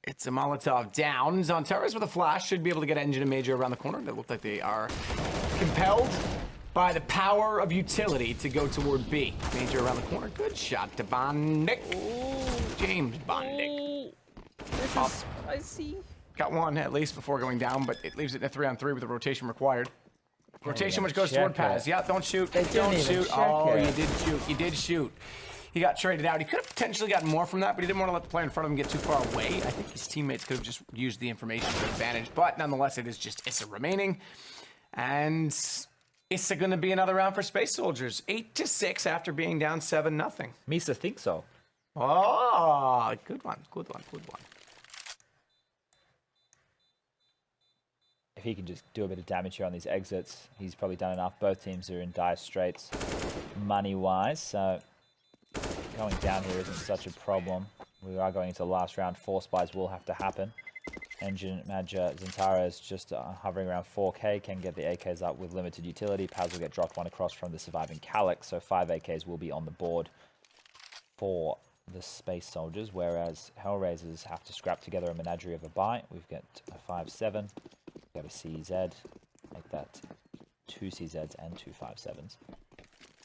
It's a Molotov down. Zentaras with a flash should be able to get Engine and Major around the corner. They look like they are compelled by the power of utility to go toward B. Major around the corner. Good shot to Bondic. James Bondic. I see. Got one at least before going down, but it leaves it in a 3-on-3 with the rotation required. Rotation which goes toward Paz. Yeah, don't shoot. Don't shoot. Oh, you did shoot. You did shoot. He got traded out. He could have potentially gotten more from that, but he didn't want to let the player in front of him get too far away. I think his teammates could have just used the information to advantage, but nonetheless, it is just Issa remaining. And Issa going to be another round for Space Soldiers. 8-6 after being down 7-0. Misa thinks so. Oh, good one. Good one. Good one. If he can just do a bit of damage here on these exits, he's probably done enough. Both teams are in dire straits money-wise, so going down here isn't such a problem. We are going into the last round. 4 spies will have to happen. Engine, Madja, Zentara is just hovering around 4k, can get the AKs up with limited utility. Paz will get dropped one across from the surviving Calyx, so 5 AKs will be on the board for the Space Soldiers, whereas HellRaisers have to scrap together a menagerie of a buy. We've got a 5-7. Got a CZ, like that, 2 CZs and 2 5-7s.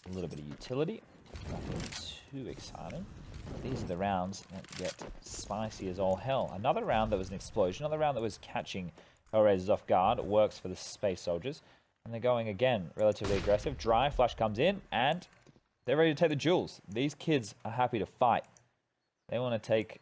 A little bit of utility, nothing too exciting. These are the rounds that get spicy as all hell. Another round that was an explosion, another round that was catching HellRaisers off guard. It works for the Space Soldiers, and they're going again relatively aggressive. Dry flash comes in, and they're ready to take the jewels. These kids are happy to fight. They want to take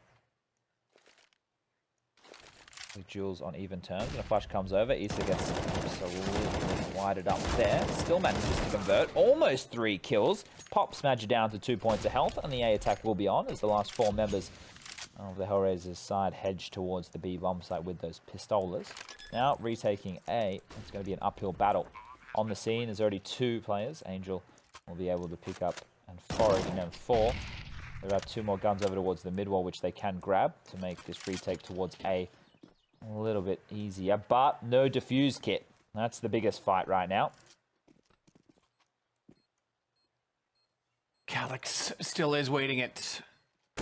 the jewels on even terms, and a flash comes over. Issa gets absolutely wired up there. Still manages to convert. Almost 3 kills. Pops Madja down to 2 points of health, and the A attack will be on as the last 4 members of the HellRaisers side hedge towards the B bomb site with those pistolas. Now retaking A. It's going to be an uphill battle. On the scene, there's already 2 players. Angel will be able to pick up and forage in M4. There are 2 more guns over towards the mid wall, which they can grab to make this retake towards A a little bit easier, but no defuse kit. That's the biggest fight right now. Calyx still is waiting at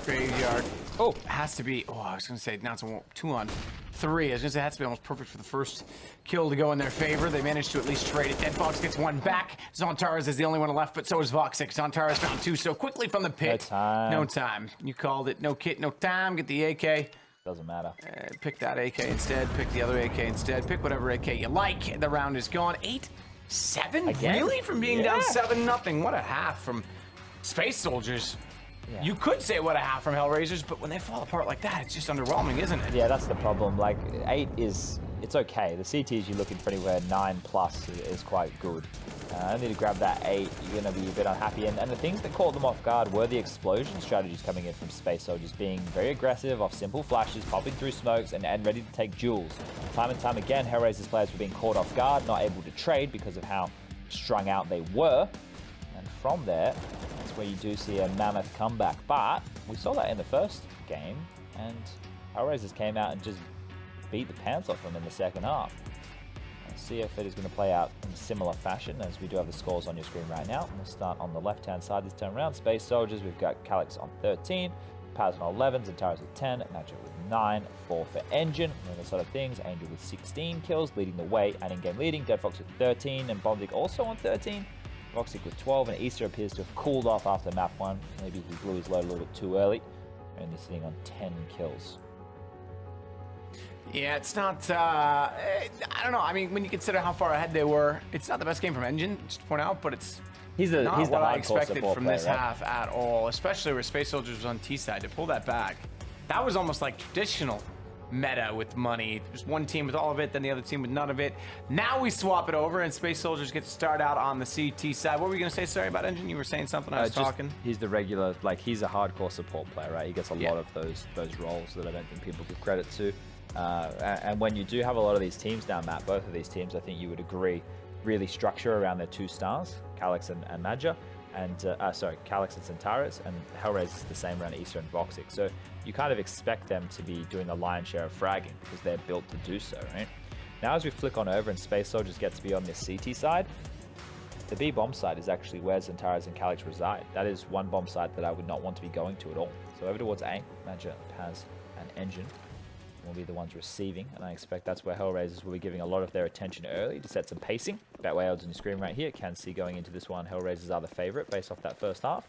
graveyard. Oh, has to be. Oh, I was going to say now it's a 2-on-3. I was going to say it has to be almost perfect for the first kill to go in their favor. They managed to at least trade it. Dead Fox gets 1 back. Zentaras is the only one left, but so is Voxic. Zentaras found 2 so quickly from the pit. No time. No time. You called it. No kit, no time. Get the AK. Doesn't matter. Pick that AK instead. Pick the other AK instead. Pick whatever AK you like. The round is gone. 8-7? Again? Really? From being down 7-0. What a half from Space Soldiers. Yeah. You could say what a half from HellRaisers, but when they fall apart like that, it's just underwhelming, isn't it? Yeah, that's the problem. Like, 8 is, it's okay. The CTs, you're looking for anywhere 9+ is quite good. Only to grab that 8, you're going to be a bit unhappy. And the things that caught them off guard were the explosion strategies coming in from Space Soldiers, being very aggressive off simple flashes, popping through smokes, and ready to take duels. Time and time again, HellRaisers players were being caught off guard, not able to trade because of how strung out they were. And from there, that's where you do see a mammoth comeback. But we saw that in the first game, and HellRaisers came out and just beat the pants off them in the second half. Let's see if it is going to play out in a similar fashion, as we do have the scores on your screen right now. We'll start on the left-hand side this time around. Space Soldiers, we've got Calyx on 13, Paz on 11, Zantaras with 10, Matchday with 9, 4 for Engine. And the sort of things, Angel with 16 kills, leading the way, and in-game leading. Deadfox with 13, and Bondig also on 13. Voxic with 12, and Easter appears to have cooled off after map 1. Maybe he blew his load a little bit too early, only sitting on 10 kills. Yeah, it's not, I don't know. I mean, when you consider how far ahead they were, it's not the best game from Engine, just to point out, but it's he's not the what I hardcore expected support from player, this right? half at all, especially where Space Soldiers was on T side. To pull that back, that was almost like traditional meta with money. There's one team with all of it, then the other team with none of it. Now we swap it over, and Space Soldiers get to start out on the CT side. What were you going to say, sorry, about Engine? You were saying something, I was talking. He's the regular, like, he's a hardcore support player, right? He gets a lot of those roles that I don't think people give credit to. And when you do have a lot of these teams now, Matt, both of these teams, I think you would agree, really structure around their 2 stars, Calyx and Madja, and Calyx and Zantaras, and HellRaisers the same around Easter and Voxic. So you kind of expect them to be doing the lion's share of fragging because they're built to do so, right? Now as we flick on over and Space Soldiers get to be on this CT side, the B bomb side is actually where Zantaras and Calyx reside. That is one bomb side that I would not want to be going to at all. So over towards A, Madja, Paz, and Engine will be the ones receiving, and I expect that's where HellRaisers will be giving a lot of their attention early to set some pacing. That way odds on your screen right here can see going into this one, HellRaisers are the favorite based off that first half.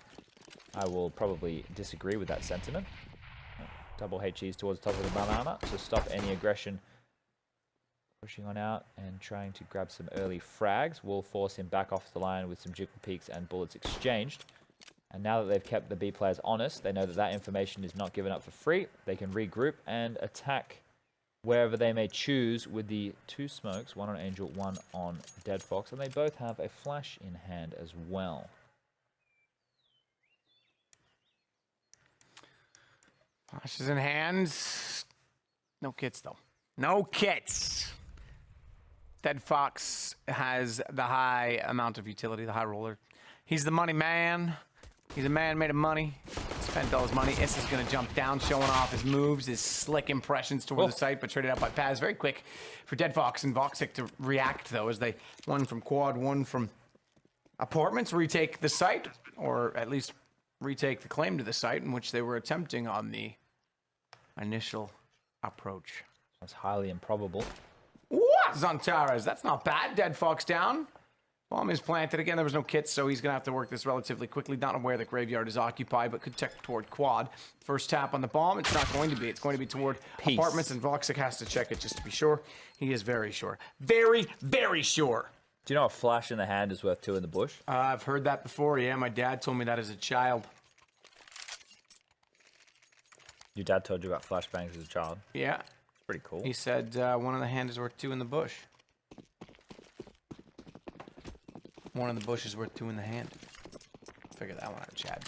I will probably disagree with that sentiment. Double HEs towards the top of the banana to stop any aggression. Pushing on out and trying to grab some early frags will force him back off the line with some jiggle peaks and bullets exchanged. And now that they've kept the B players honest, they know that that information is not given up for free. They can regroup and attack wherever they may choose with the 2 smokes, one on Angel, one on Deadfox, and they both have a flash in hand as well. Flashes in hands. No kits, though. No kits. Deadfox has the high amount of utility, the high roller. He's the money man. He's a man made of money. Spent all his money. Issa's going to jump down, showing off his moves, his slick impressions toward the site, but traded out by Paz. Very quick for Deadfox and Voxic to react, though, as they, one from quad, one from apartments, retake the site, or at least retake the claim to the site in which they were attempting on the initial approach. That's highly improbable. What? Zantaras, that's not bad. Deadfox down. Bomb is planted. Again, there was no kits, so he's going to have to work this relatively quickly. Not aware that Graveyard is occupied, but could check toward quad. First tap on the bomb. It's not going to be. It's going to be toward apartments, and Voxic has to check it just to be sure. He is very sure. Very, very sure. Do you know a flash in the hand is worth 2 in the bush? I've heard that before. Yeah, my dad told me that as a child. Your dad told you about flashbangs as a child? Yeah. Pretty cool. He said one in the hand is worth 2 in the bush. One in the bush is worth 2 in the hand. Figure that one out, Chad.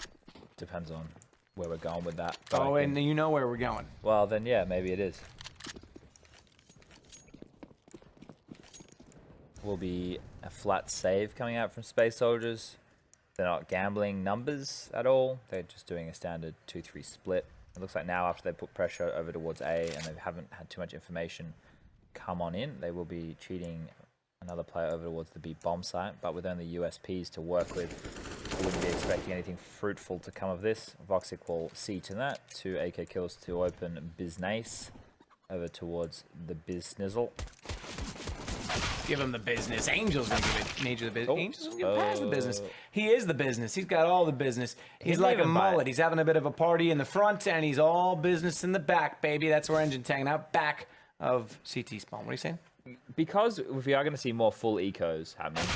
Depends on where we're going with that. Oh, and you know where we're going. Well, then, yeah, maybe it is. Will be a flat save coming out from Space Soldiers. They're not gambling numbers at all. They're just doing a standard 2-3 split. It looks like now after they put pressure over towards A and they haven't had too much information come on in, they will be cheating another player over towards the B bomb site, but with only USPs to work with, I wouldn't be expecting anything fruitful to come of this. Voxic will see to that. 2 AK kills to open Biznace over towards the Biznizzle. give him the business. Angel's gonna give it Major the business. Angel's gonna give Paz the business. He is the business. He's got all the business. He's like a mullet. He's having a bit of a party in the front, and he's all business in the back, baby. That's where Engine's hanging out, back of CT spawn. What are you saying? Because if we are going to see more full ecos happening,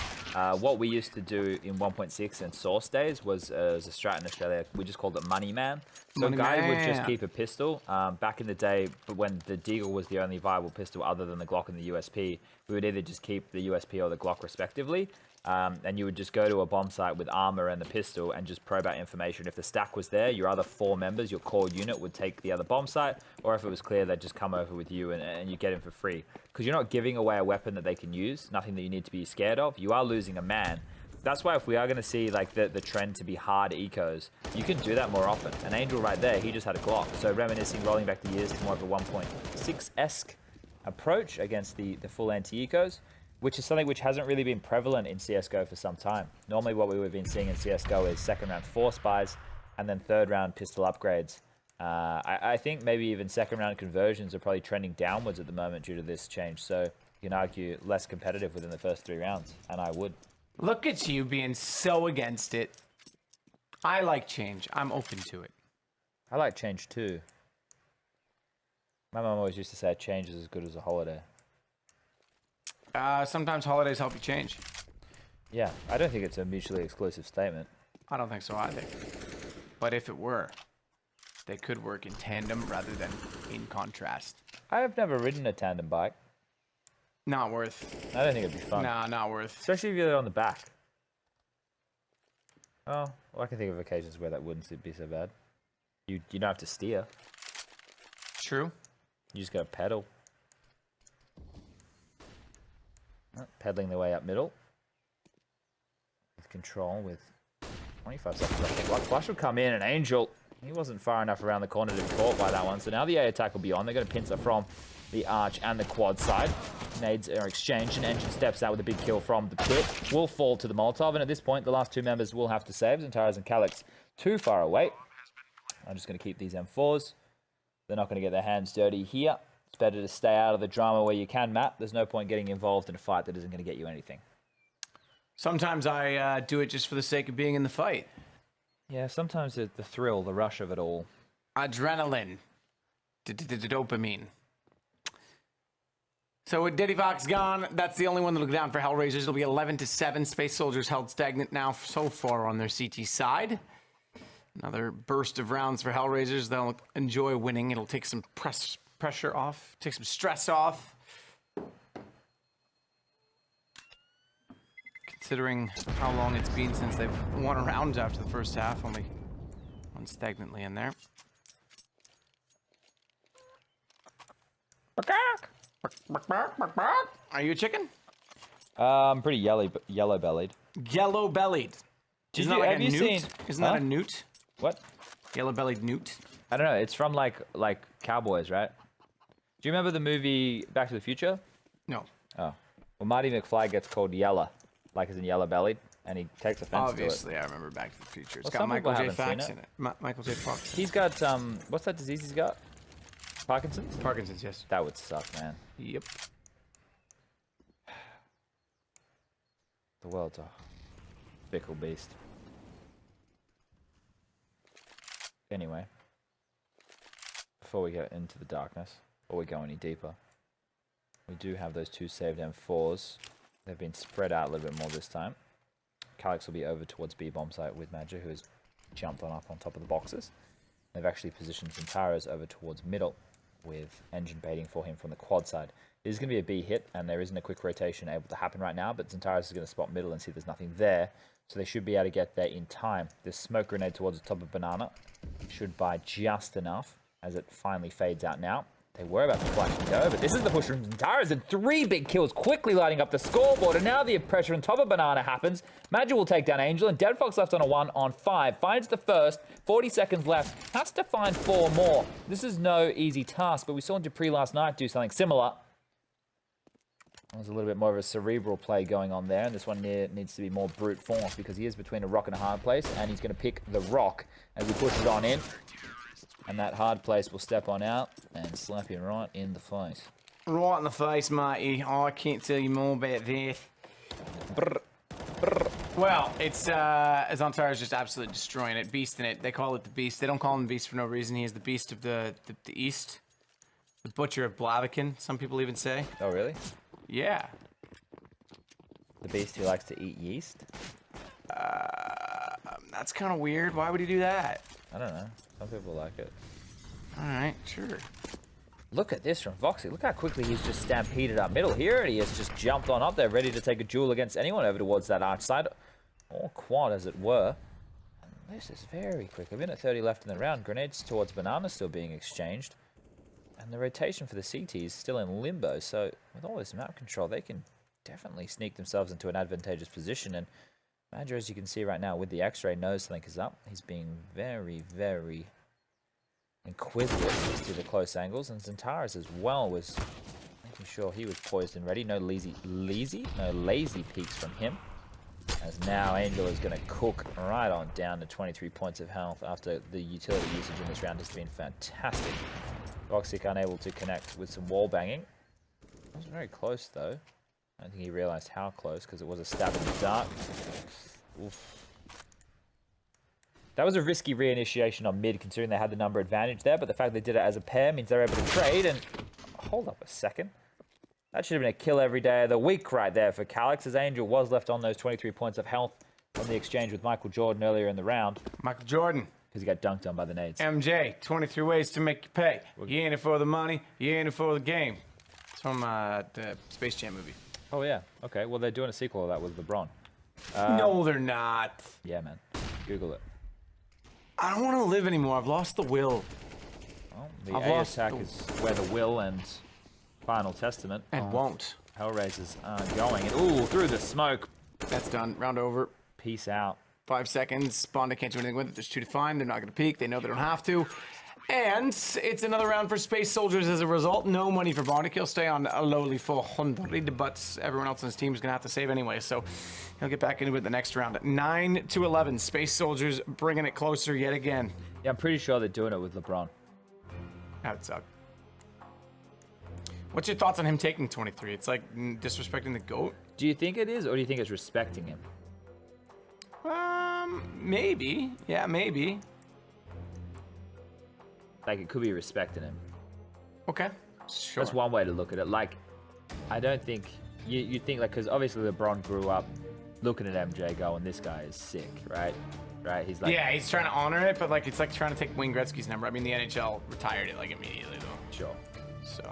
what we used to do in 1.6 and Source days was as a strat in Australia, we just called it Money Man. So guys would just keep a pistol. Back in the day, when the Deagle was the only viable pistol other than the Glock and the USP, we would either just keep the USP or the Glock respectively. And you would just go to a bomb site with armor and the pistol and just probe out information. If the stack was there, your other 4 members, your core unit, would take the other bomb site, or if it was clear, they'd just come over with you and you get him for free. Because you're not giving away a weapon that they can use, nothing that you need to be scared of. You are losing a man. That's why if we are going to see like the trend to be hard ecos, you can do that more often. An Angel right there, he just had a Glock. So reminiscing, rolling back the years to more of a 1.6-esque approach against the full anti-ecos, which is something which hasn't really been prevalent in CSGO for some time. Normally what we've been seeing in CSGO is second round force buys and then third round pistol upgrades. I think maybe even second round conversions are probably trending downwards at the moment due to this change. So you can argue less competitive within the first 3 rounds, and I would. Look at you being so against it. I like change. I'm open to it. I like change too. My mum always used to say change is as good as a holiday. Sometimes holidays help you change. Yeah, I don't think it's a mutually exclusive statement. I don't think so either. But if it were, they could work in tandem rather than in contrast. I have never ridden a tandem bike. Not worth. I don't think it'd be fun. Nah, not worth. Especially if you're on the back. Oh, well, I can think of occasions where that wouldn't be so bad. You don't have to steer. True. You just gotta pedal. Pedaling their way up middle. With control with 25 seconds left. Blood Flush will come in, and Angel, he wasn't far enough around the corner to be caught by that one. So now the A attack will be on. They're going to pincer from the arch and the quad side. Nades are exchanged, and Engine steps out with a big kill from the pit. Will fall to the Molotov, and at this point, the last 2 members will have to save. Zantares and Calyx too far away. I'm just going to keep these M4s. They're not going to get their hands dirty here. It's better to stay out of the drama where you can, Matt. There's no point getting involved in a fight that isn't going to get you anything. Sometimes I do it just for the sake of being in the fight. Yeah, sometimes the thrill, the rush of it all. Adrenaline. Dopamine. So with Diddy Fox gone, that's the only one that'll go down for HellRaisers. It'll be 11-7. Space Soldiers held stagnant now so far on their CT side. Another burst of rounds for HellRaisers. They'll enjoy winning. It'll take some pressure off, take some stress off. Considering how long it's been since they've won a round after the first half, only one stagnantly in there. Are you a chicken? I'm pretty yellow-bellied. Yellow-bellied. Have you seen? Isn't that a newt? What? Yellow-bellied newt? I don't know. It's from like Cowboys, right? Do you remember the movie Back to the Future? No. Oh. Well, Marty McFly gets called Yella, like as in yellow-bellied, and he takes offense Obviously, to it. I remember Back to the Future. It's Well, got Michael J. Fox in it. Michael J. Fox. He's got, what's that disease he's got? Parkinson's? Parkinson's, yes. That would suck, man. Yep. The world's a fickle beast. Anyway, before we get into the darkness, or we go any deeper, we do have those 2 saved M4s. They've been spread out a little bit more this time. Calyx will be over towards B bomb site with Madger, who has jumped up on top of the boxes. They've actually positioned Zantares over towards middle, with Engine baiting for him from the quad side. It is going to be a B hit, and there isn't a quick rotation able to happen right now, but Zantares is going to spot middle and see there's nothing there, so they should be able to get there in time. This smoke grenade towards the top of Banana should buy just enough as it finally fades out now. They were about to flash and go, but this is the push from Zantares, and 3 big kills quickly lighting up the scoreboard, and now the pressure on top of Banana happens. Magic will take down Angel, and Dead Fox left on a 1-on-5. Finds the first, 40 seconds left, has to find 4 more. This is no easy task, but we saw Dupree last night do something similar. There's a little bit more of a cerebral play going on there, and this one needs to be more brute force because he is between a rock and a hard place, and he's going to pick the rock as he pushes it on in. And that hard place will step on out and slap him right in the face. Right in the face, matey. Oh, I can't tell you more about this. Well, it's Azantar is just absolutely destroying it, beasting it. They call it the Beast. They don't call him Beast for no reason. He is the Beast of the East, the Butcher of Blaviken. Some people even say. Oh, really? Yeah. The beast who likes to eat yeast? That's kind of weird. Why would he do that? I don't know. Some people like it. All right, sure. Look at this from Voxy. Look how quickly he's just stampeded up middle here, and he has just jumped on up there, ready to take a duel against anyone over towards that arch side. Or quad, as it were. And this is very quick. A minute 30 left in the round. Grenades towards Banana still being exchanged. And the rotation for the CT is still in limbo, so with all this map control, they can definitely sneak themselves into an advantageous position. And Badger, as you can see right now, with the X-ray, knows something is up. He's being very, very inquisitive as to the close angles, and Zentaris as well was making sure he was poised and ready. No lazy peeks from him. As now Angel is going to cook right on down to 23 points of health after the utility usage in this round has been fantastic. Voxic unable to connect with some wall banging. It was very close though. I don't think he realized how close because it was a stab in the dark. Oof. That was a risky reinitiation on mid considering they had the number advantage there, but the fact they did it as a pair means they're able to trade. And hold up a second. That should have been a kill every day of the week right there for Calix, as Angel was left on those 23 points of health from the exchange with Michael Jordan earlier in the round. Michael Jordan. Because he got dunked on by the nades. MJ, 23 ways to make you pay. You ain't it for the money, you ain't it for the game. It's from the Space Jam movie. Oh, yeah. Okay, well, they're doing a sequel of that with LeBron. No, they're not. Yeah, man. Google it. I don't want to live anymore. I've lost the will. Well, the A attack is where the will and Final Testament and won't. HellRaisers are going. And, ooh, through the smoke. That's done. Round over. Peace out. 5 seconds. Bonda can't do anything with it. There's 2 to find. They're not going to peek. They know they don't have to. And it's another round for Space Soldiers as a result. No money for Bonda. He'll stay on a lowly 400, but everyone else on his team is going to have to save anyway, so he'll get back into it the next round. 9 to 11. Space Soldiers bringing it closer yet again. Yeah, I'm pretty sure they're doing it with LeBron. That would suck. What's your thoughts on him taking 23? It's like disrespecting the GOAT. Do you think it is, or do you think it's respecting him? Maybe. Yeah, maybe. Like, it could be respecting him. Okay, sure. That's one way to look at it. Like, I don't think... You think, like, because obviously LeBron grew up looking at MJ going, this guy is sick, right? Right? He's like... Yeah, he's trying to honor it, but, like, it's like trying to take Wayne Gretzky's number. I mean, the NHL retired it, like, immediately, though. Sure. So...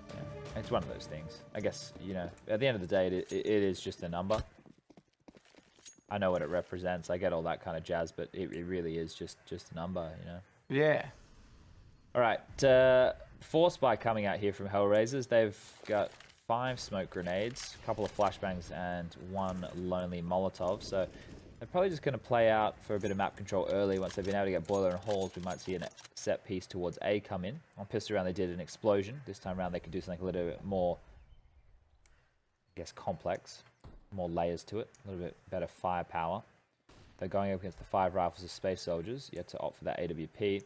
yeah. It's one of those things. I guess, you know, at the end of the day, it is just a number. I know what it represents. I get all that kind of jazz, but it really is just a number, you know? Yeah. All right, Force Spy coming out here from HellRaisers. They've got 5 smoke grenades, a couple of flashbangs, and 1 lonely Molotov. So they're probably just going to play out for a bit of map control early. Once they've been able to get Boiler and Halls, we might see a set piece towards A come in. On Pistol Round, they did an explosion. This time around, they could do something a little bit more, I guess, complex. More layers to it, a little bit better firepower. They're going up against the 5 rifles of Space Soldiers. You have to opt for that AWP.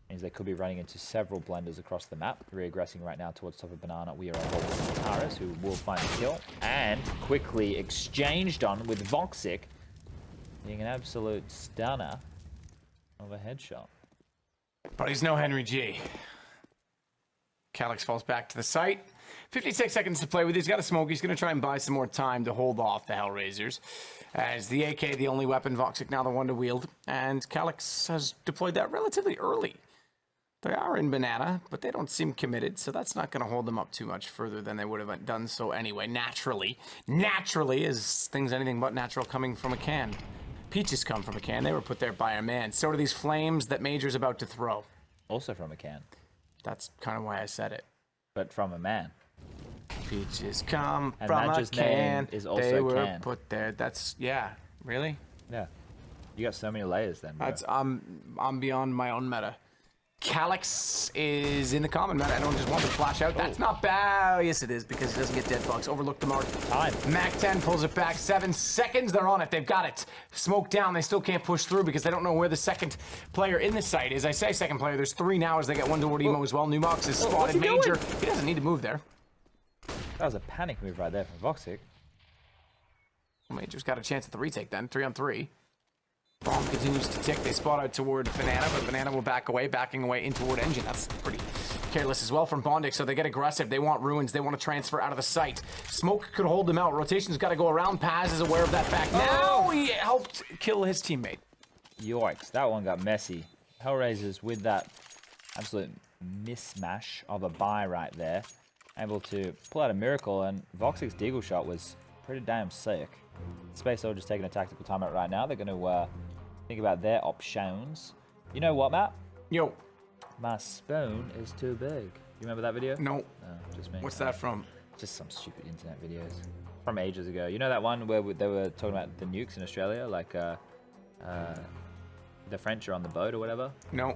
Means they could be running into several blenders across the map. Reaggressing right now towards top of Banana. We are on board with Taris, who will find a kill. And quickly exchanged on with Voxic. Being an absolute stunner of a headshot. But he's no Henry G. Calix falls back to the site. 56 seconds to play with. He's got a smoke. He's going to try and buy some more time to hold off the HellRaisers. As the AK, the only weapon, Voxic now the one to wield. And Calix has deployed that relatively early. They are in Banana, but they don't seem committed, so that's not going to hold them up too much further than they would have done so anyway. Naturally, is things anything but natural coming from a can. Peaches come from a can. They were put there by a man. So do these flames that Major's about to throw. Also from a can. That's kind of why I said it. But from a man. Peaches come and from Madge's a can. Name is also they were can. put there. That's, yeah. Really? Yeah. You got so many layers then, bro. That's, I'm beyond my own meta. Calyx is in the common, man. I don't just want to flash out. That's not bad. Yes, it is, because he doesn't get dead bugs. Overlooked the mark. Time. Mac 10 pulls it back. 7 seconds. They're on it. They've got it. Smoke down. They still can't push through because they don't know where the second player in the site is. I say second player. There's 3 now as they get one toward Emo as well. Numox is spotted. Major. He doesn't need to move there. That was a panic move right there from Voxic. Major's got a chance at the retake then. 3 on 3. Bomb continues to tick. They spot out toward Banana, but Banana will back away, backing away in toward Engine. That's pretty careless as well from Bondic, so they get aggressive. They want Ruins. They want to transfer out of the site. Smoke could hold them out. Rotation's got to go around. Paz is aware of that fact. Now he helped kill his teammate. Yikes, that one got messy. HellRaisers with that absolute mismatch of a buy right there. Able to pull out a miracle, and Voxic's deagle shot was pretty damn sick. Space Soldier's taking a tactical timeout right now. They're going to think about their options. You know what, Matt? Yo. My spoon is too big. You remember that video? No. Oh, just me. What's that from? Just some stupid internet videos from ages ago. You know that one where they were talking about the nukes in Australia? Like, the French are on the boat or whatever? No.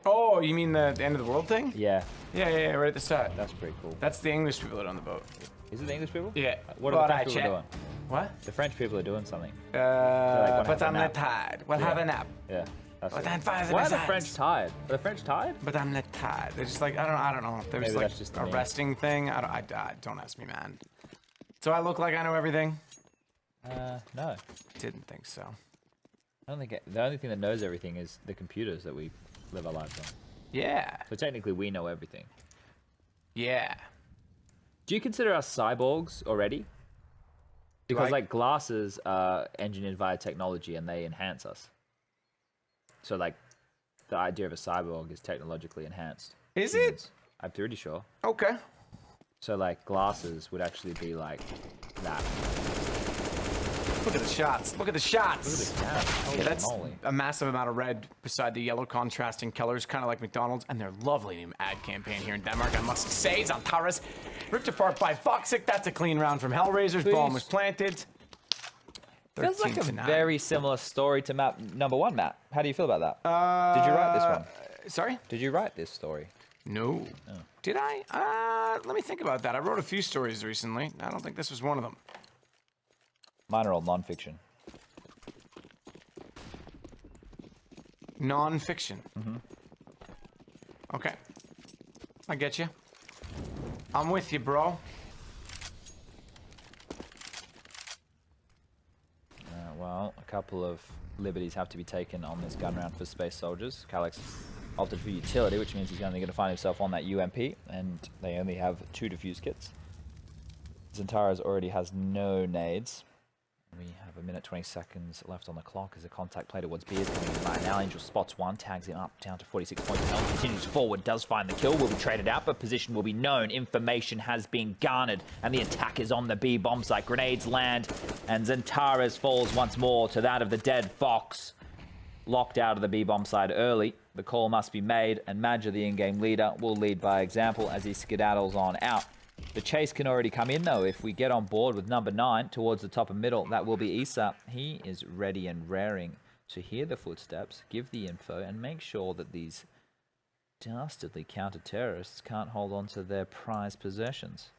Oh, you mean the end of the world thing? Yeah. Yeah, right at the start. That's pretty cool. That's the English people that are on the boat. Is it the English people? Yeah. What are the French people doing? What? The French people are doing something. But I'm not tired. We'll have a nap. Yeah. That's But it. then fire Why are the besides. French tired? Are the French tired? But I'm not tired. They're just like, I don't know. They're Maybe just like that's just a me. resting thing. I don't ask me, man. So I look like I know everything? No. Didn't think so. I don't think the only thing that knows everything is the computers that we live our lives on. Yeah. So technically, we know everything. Yeah. Do you consider us cyborgs already? Because I- like glasses are engineered via technology and they enhance us. So like the idea of a cyborg is technologically enhanced. Is Humans. I'm pretty sure. Okay. So like glasses would actually be like that. Look at the shots. Look at the shots. Look at the cat. Holy That's moly. a massive amount of red beside the yellow contrasting colors, kind of like McDonald's, and their lovely new ad campaign here in Denmark, I must say. Zantaras ripped apart by Voxic. That's a clean round from HellRaisers. Please. Bomb was planted. Feels like a 13-9. very similar story to map number 1, Matt. How do you feel about that? Did you write this one? Sorry? Did you write this story? No. Did I? Let me think about that. I wrote a few stories recently. I don't think this was one of them. Mine are all non-fiction. Non-fiction. Okay. I get you. I'm with you, bro. Well, a couple of liberties have to be taken on this gun round for Space Soldiers. Calyx opted for utility, which means he's only going to find himself on that UMP, and they only have 2 defuse kits. Zentaras already has no nades. We have 1:20 left on the clock as a contact play towards Beers coming in right now. Angel spots one, tags him up down to 46 points. Helm continues forward, does find the kill, will be traded out, but position will be known. Information has been garnered, and the attack is on the B bomb site. Grenades land, and Zentaras falls once more to that of the dead Fox. Locked out of the B bomb side early. The call must be made, and Madja, the in-game leader, will lead by example as he skedaddles on out. The chase can already come in, though. If we get on board with number 9 towards the top and middle, that will be Issa. He is ready and raring to hear the footsteps, give the info, and make sure that these dastardly counter-terrorists can't hold on to their prized possessions.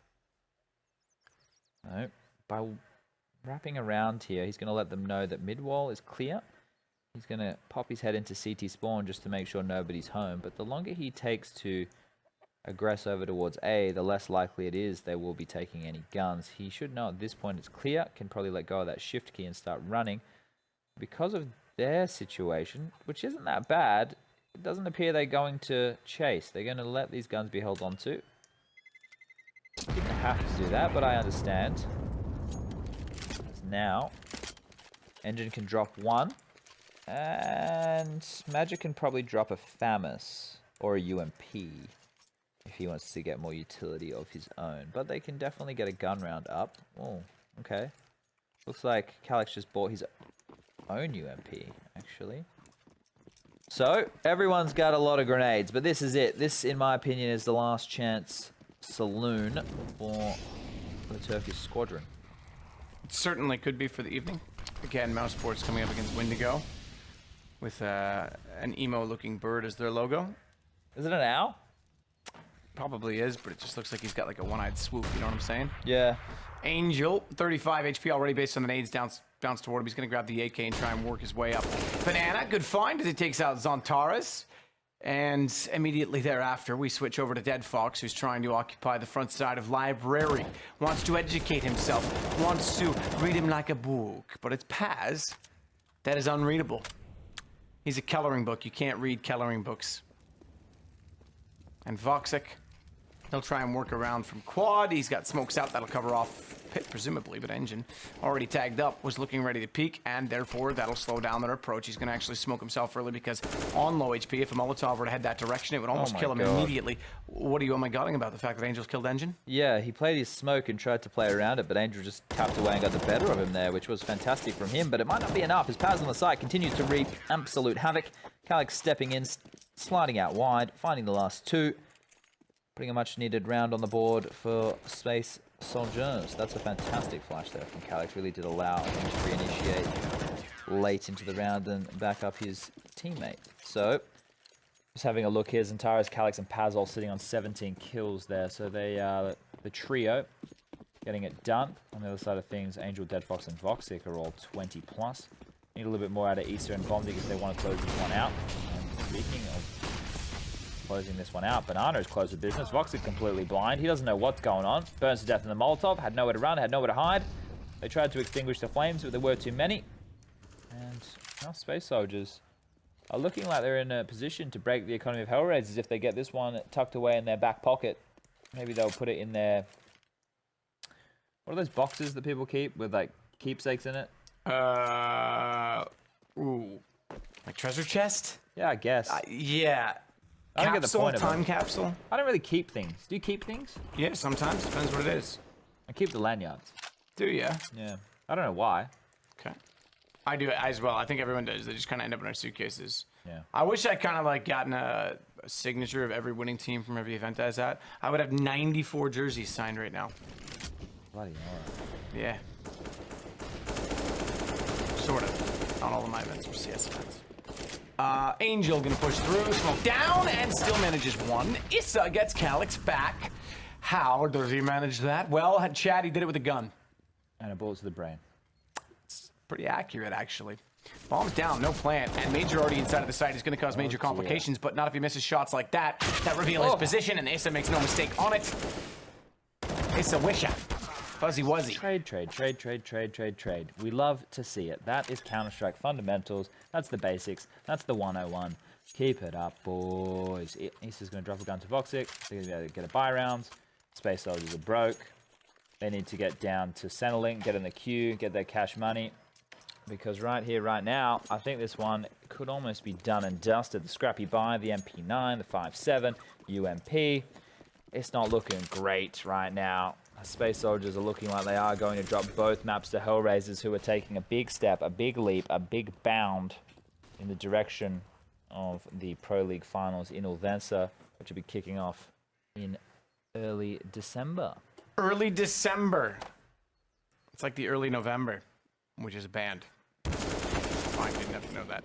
So, by wrapping around here, he's going to let them know that mid-wall is clear. He's going to pop his head into CT spawn just to make sure nobody's home. But the longer he takes to aggress over towards A, the less likely it is they will be taking any guns. He should know at this point it's clear, can probably let go of that shift key and start running. Because of their situation, which isn't that bad, it doesn't appear they're going to chase. They're going to let these guns be held on to. Didn't have to do that, but I understand. As now, Engine can drop 1, and Magic can probably drop a FAMAS or a UMP. If he wants to get more utility of his own. But they can definitely get a gun round up. Oh, okay. Looks like Calyx just bought his own UMP, actually. So, everyone's got a lot of grenades, but this is it. This, in my opinion, is the last chance saloon for the Turkish squadron. It certainly could be for the evening. Again, Mouse Sports coming up against Wendigo. with an emo-looking bird as their logo. Is it an owl? Probably is, but it just looks like he's got like a one-eyed swoop, you know what I'm saying? Yeah. Angel, 35 HP already based on the nades bounce toward him. He's going to grab the AK and try and work his way up. Banana, good find as he takes out Zontaras. And immediately thereafter, we switch over to Dead Fox, who's trying to occupy the front side of Library. Wants to educate himself. Wants to read him like a book. But it's Paz that is unreadable. He's a coloring book. You can't read coloring books. And Voxic, he'll try and work around from quad. He's got smokes out. That'll cover off pit, presumably, but Engine already tagged up, was looking ready to peek, and therefore that'll slow down their approach. He's going to actually smoke himself early because on low HP, if a Molotov were to head that direction, it would almost kill him immediately. What are you oh my godding about? The fact that Angel's killed Engine? Yeah, he played his smoke and tried to play around it, but Angel just tapped away and got the better of him there, which was fantastic from him, but it might not be enough as Paz on the side continues to wreak absolute havoc. Calyx stepping in, sliding out wide, finding the last two. Putting a much needed round on the board for Space Soldiers. That's a fantastic flash there from Calyx. Really did allow him to reinitiate late into the round and back up his teammate. So, just having a look here, Zontaras, Calyx, and Paz all sitting on 17 kills there. So they are the trio getting it done. On the other side of things, Angel, Dead Fox, and Voxic are all 20 plus. Need a little bit more out of Easter and Bomb if they want to close this one out. And speaking of closing this one out, Banana has closed the business. Voxic completely blind. He doesn't know what's going on. Burns to death in the Molotov. Had nowhere to run, had nowhere to hide. They tried to extinguish the flames, but there were too many. And now Space Soldiers are looking like they're in a position to break the economy of HellRaisers if they get this one tucked away in their back pocket. Maybe they'll put it in their... What are those boxes that people keep with, like, keepsakes in it? Ooh. Like treasure chest? Yeah, I guess. Yeah. I don't get the point of time it. capsule? I don't really keep things. Do you keep things? Yeah, sometimes. Depends what it is. I keep the lanyards. Do you? Yeah. I don't know why. Okay. I do it as well. I think everyone does. They just kind of end up in our suitcases. Yeah. I wish I kind of like gotten a signature of every winning team from every event I was at. I would have 94 jerseys signed right now. Bloody hell. Yeah. Sort of. Not all of my events were CS events. Angel gonna push through, smoke down, and still manages one. Issa gets Calyx back. How does he manage that? Well, Chad, he did it with a gun. And a bullet to the brain. It's pretty accurate, actually. Bomb's down, no plant, and Major already inside of the site is going to cause major complications, but not if he misses shots like that. That reveal his position, and Issa makes no mistake on it. Issa wisha. Fuzzy Wuzzy. Trade. We love to see it. That is Counter-Strike fundamentals. That's the basics. That's the 101. Keep it up, boys. Issa's going to drop a gun to Voxic. They're going to be able to get a buy round. Space Soldiers are broke. They need to get down to Centrelink, get in the queue, get their cash money. Because right here, right now, I think this one could almost be done and dusted. The scrappy buy, the MP9, the 5.7, UMP. It's not looking great right now. Space Soldiers are looking like they are going to drop both maps to HellRaisers, who are taking a big step, a big leap, a big bound in the direction of the Pro League finals in Odense, which will be kicking off in early December. Early December. It's like the early November, which is a band. I didn't have to know that.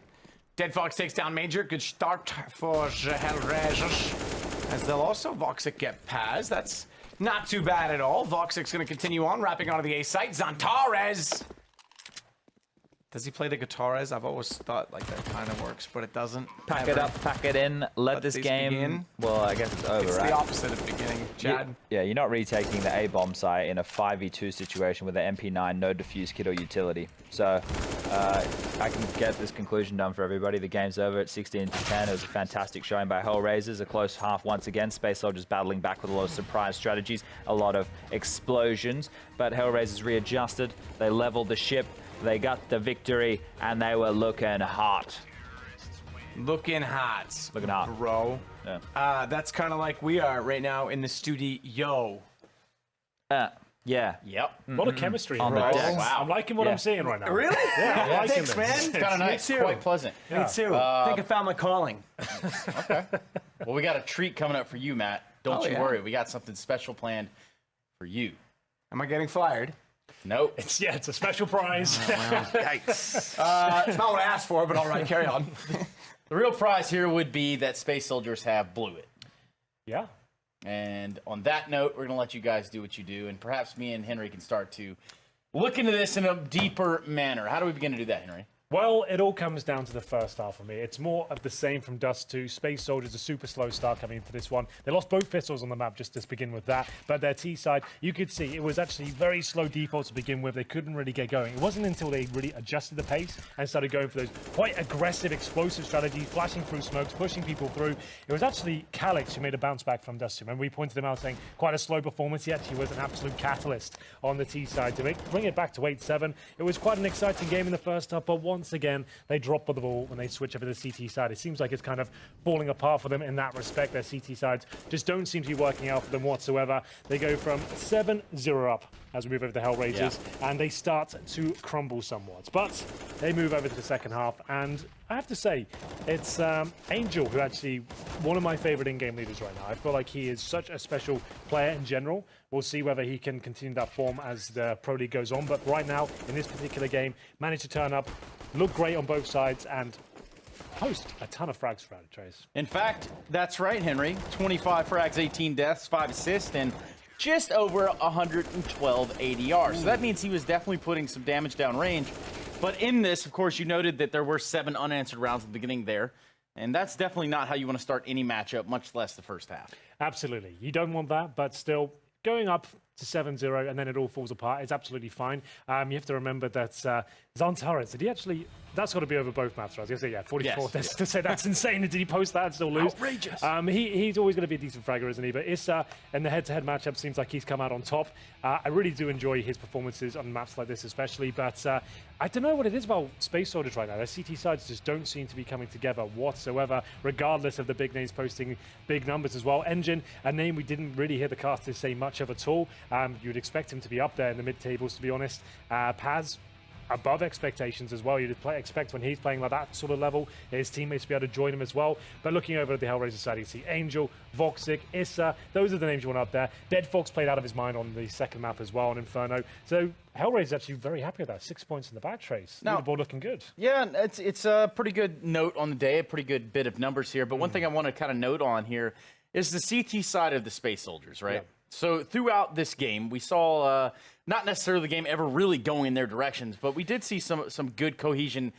Dead Fox takes down Major. Good start for the HellRaisers. As they'll also Voxic get Paz. That's not too bad at all. Voxic's going to continue on, wrapping onto the A site. Zontaras. Does he play the guitarist? I've always thought like that kind of works, but it doesn't. Pack it up, pack it in, let this game begin. Well, I guess it's over, It's right? the opposite of beginning, Chad. Yeah, you're not retaking the A-bomb site in a 5v2 situation with an MP9, no defuse kit or utility. So, I can get this conclusion done for everybody. The game's over at 16-10. It was a fantastic showing by HellRaisers. A close half once again. Space Soldiers battling back with a lot of surprise strategies, a lot of explosions. But HellRaisers readjusted. They leveled the ship. They got the victory, and they were looking hot. Looking hot. Looking hot. Bro. Yeah. That's kind of like we are right now in the studio. Yeah. Yep. A lot of chemistry On here, the guys. deck. Wow. I'm liking what Yeah. I'm seeing right now. Really? Yeah, I'm liking Thanks, this. man. Kind of nice. Me too. Quite pleasant. Me too. I think I found my calling. Okay. Well, we got a treat coming up for you, Matt. Don't Oh, you yeah. worry. We got something special planned for you. Am I getting fired? Nope. It's a special prize. Yikes. It's not what I asked for, but all right, carry on. The real prize here would be that Space Soldiers have Blue It. Yeah. And on that note, we're going to let you guys do what you do, and perhaps me and Henry can start to look into this in a deeper manner. How do we begin to do that, Henry? Well, it all comes down to the first half for me. It's more of the same from Dust 2. Space Soldiers, a super slow start coming into this one. They lost both pistols on the map, just to begin with that. But their T side, you could see it was actually very slow default to begin with. They couldn't really get going. It wasn't until they really adjusted the pace and started going for those quite aggressive, explosive strategies, flashing through smokes, pushing people through. It was actually Calix who made a bounce back from Dust 2. And we pointed him out saying quite a slow performance. He actually was an absolute catalyst on the T side to bring it back to 8-7. It was quite an exciting game in the first half, but once again, they drop the ball when they switch over to the CT side. It seems like it's kind of falling apart for them in that respect. Their CT sides just don't seem to be working out for them whatsoever. They go from 7-0 up as we move over to HellRaisers, and they start to crumble somewhat. But they move over to the second half, and I have to say, it's Angel who actually one of my favorite in-game leaders right now. I feel like he is such a special player in general. We'll see whether he can continue that form as the Pro League goes on. But right now, in this particular game, managed to turn up, look great on both sides, and post a ton of frags for Trace. In fact, that's right, Henry. 25 frags, 18 deaths, 5 assists, and just over 112 ADR. So that means he was definitely putting some damage down range. But in this, of course, you noted that there were 7 unanswered rounds at the beginning there. And that's definitely not how you want to start any matchup, much less the first half. Absolutely. You don't want that, but still going up to 7-0 and then it all falls apart is absolutely fine. You have to remember that Zantares, did he actually... That's got to be over both maps, right? I was going to say, yeah, 44. Yes. To say that's insane. Did he post that and still lose? Outrageous. He's always going to be a decent fragger, isn't he? But Issa, in the head-to-head matchup, seems like he's come out on top. I really do enjoy his performances on maps like this especially, but I don't know what it is about Space Soldiers right now. Their CT sides just don't seem to be coming together whatsoever, regardless of the big names posting big numbers as well. Engine, a name we didn't really hear the casters say much of at all. You'd expect him to be up there in the mid-tables, to be honest. Paz, above expectations as well. You'd expect when he's playing like that sort of level, his teammates to be able to join him as well. But looking over at the HellRaisers side, you see Angel, Voxic, Issa. Those are the names you want up there. Dead Fox played out of his mind on the second map as well on Inferno. So HellRaisers actually very happy with that. 6 points in the back Trace. Leaderboard looking good. Yeah, it's a pretty good note on the day, a pretty good bit of numbers here. But one thing I want to kind of note on here is the CT side of the Space Soldiers, right? Yeah. So throughout this game, we saw not necessarily the game ever really going in their directions, but we did see some good cohesion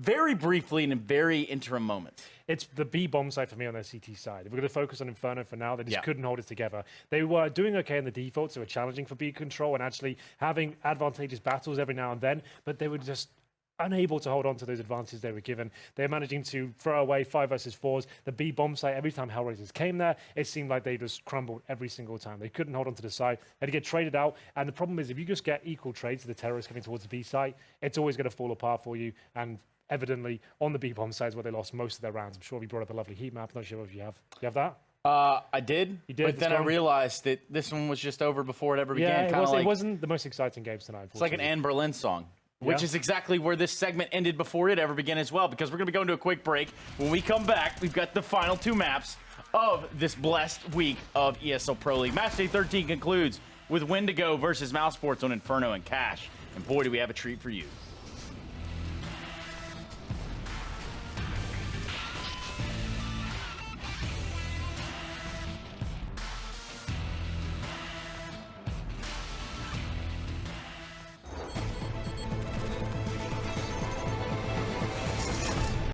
very briefly and in very interim moments. It's the B bomb side for me on their CT side. If we're going to focus on Inferno for now, they just couldn't hold it together. They were doing okay in the defaults. They were challenging for B control and actually having advantageous battles every now and then, but they were just unable to hold on to those advantages they were given. They're managing to throw away 5 versus 4s. The B bomb site, every time HellRaisers came there, it seemed like they just crumbled every single time. They couldn't hold on to the site. They had to get traded out. And the problem is, if you just get equal trades to the terrorists coming towards the B site, it's always going to fall apart for you. And evidently, on the B bomb side is where they lost most of their rounds. I'm sure we brought up a lovely heat map. Not sure if you have. You have that? I did. You did, but then I realized that this one was just over before it ever began. Yeah, it wasn't the most exciting games tonight. It's like an Anne Berlin song. Which is exactly where this segment ended before it ever began as well, because we're going to be going to a quick break. When we come back, we've got the final 2 maps of this blessed week of ESL Pro League. Matchday 13 concludes with Wendigo versus Mouse Sports on Inferno and Cash. And boy, do we have a treat for you.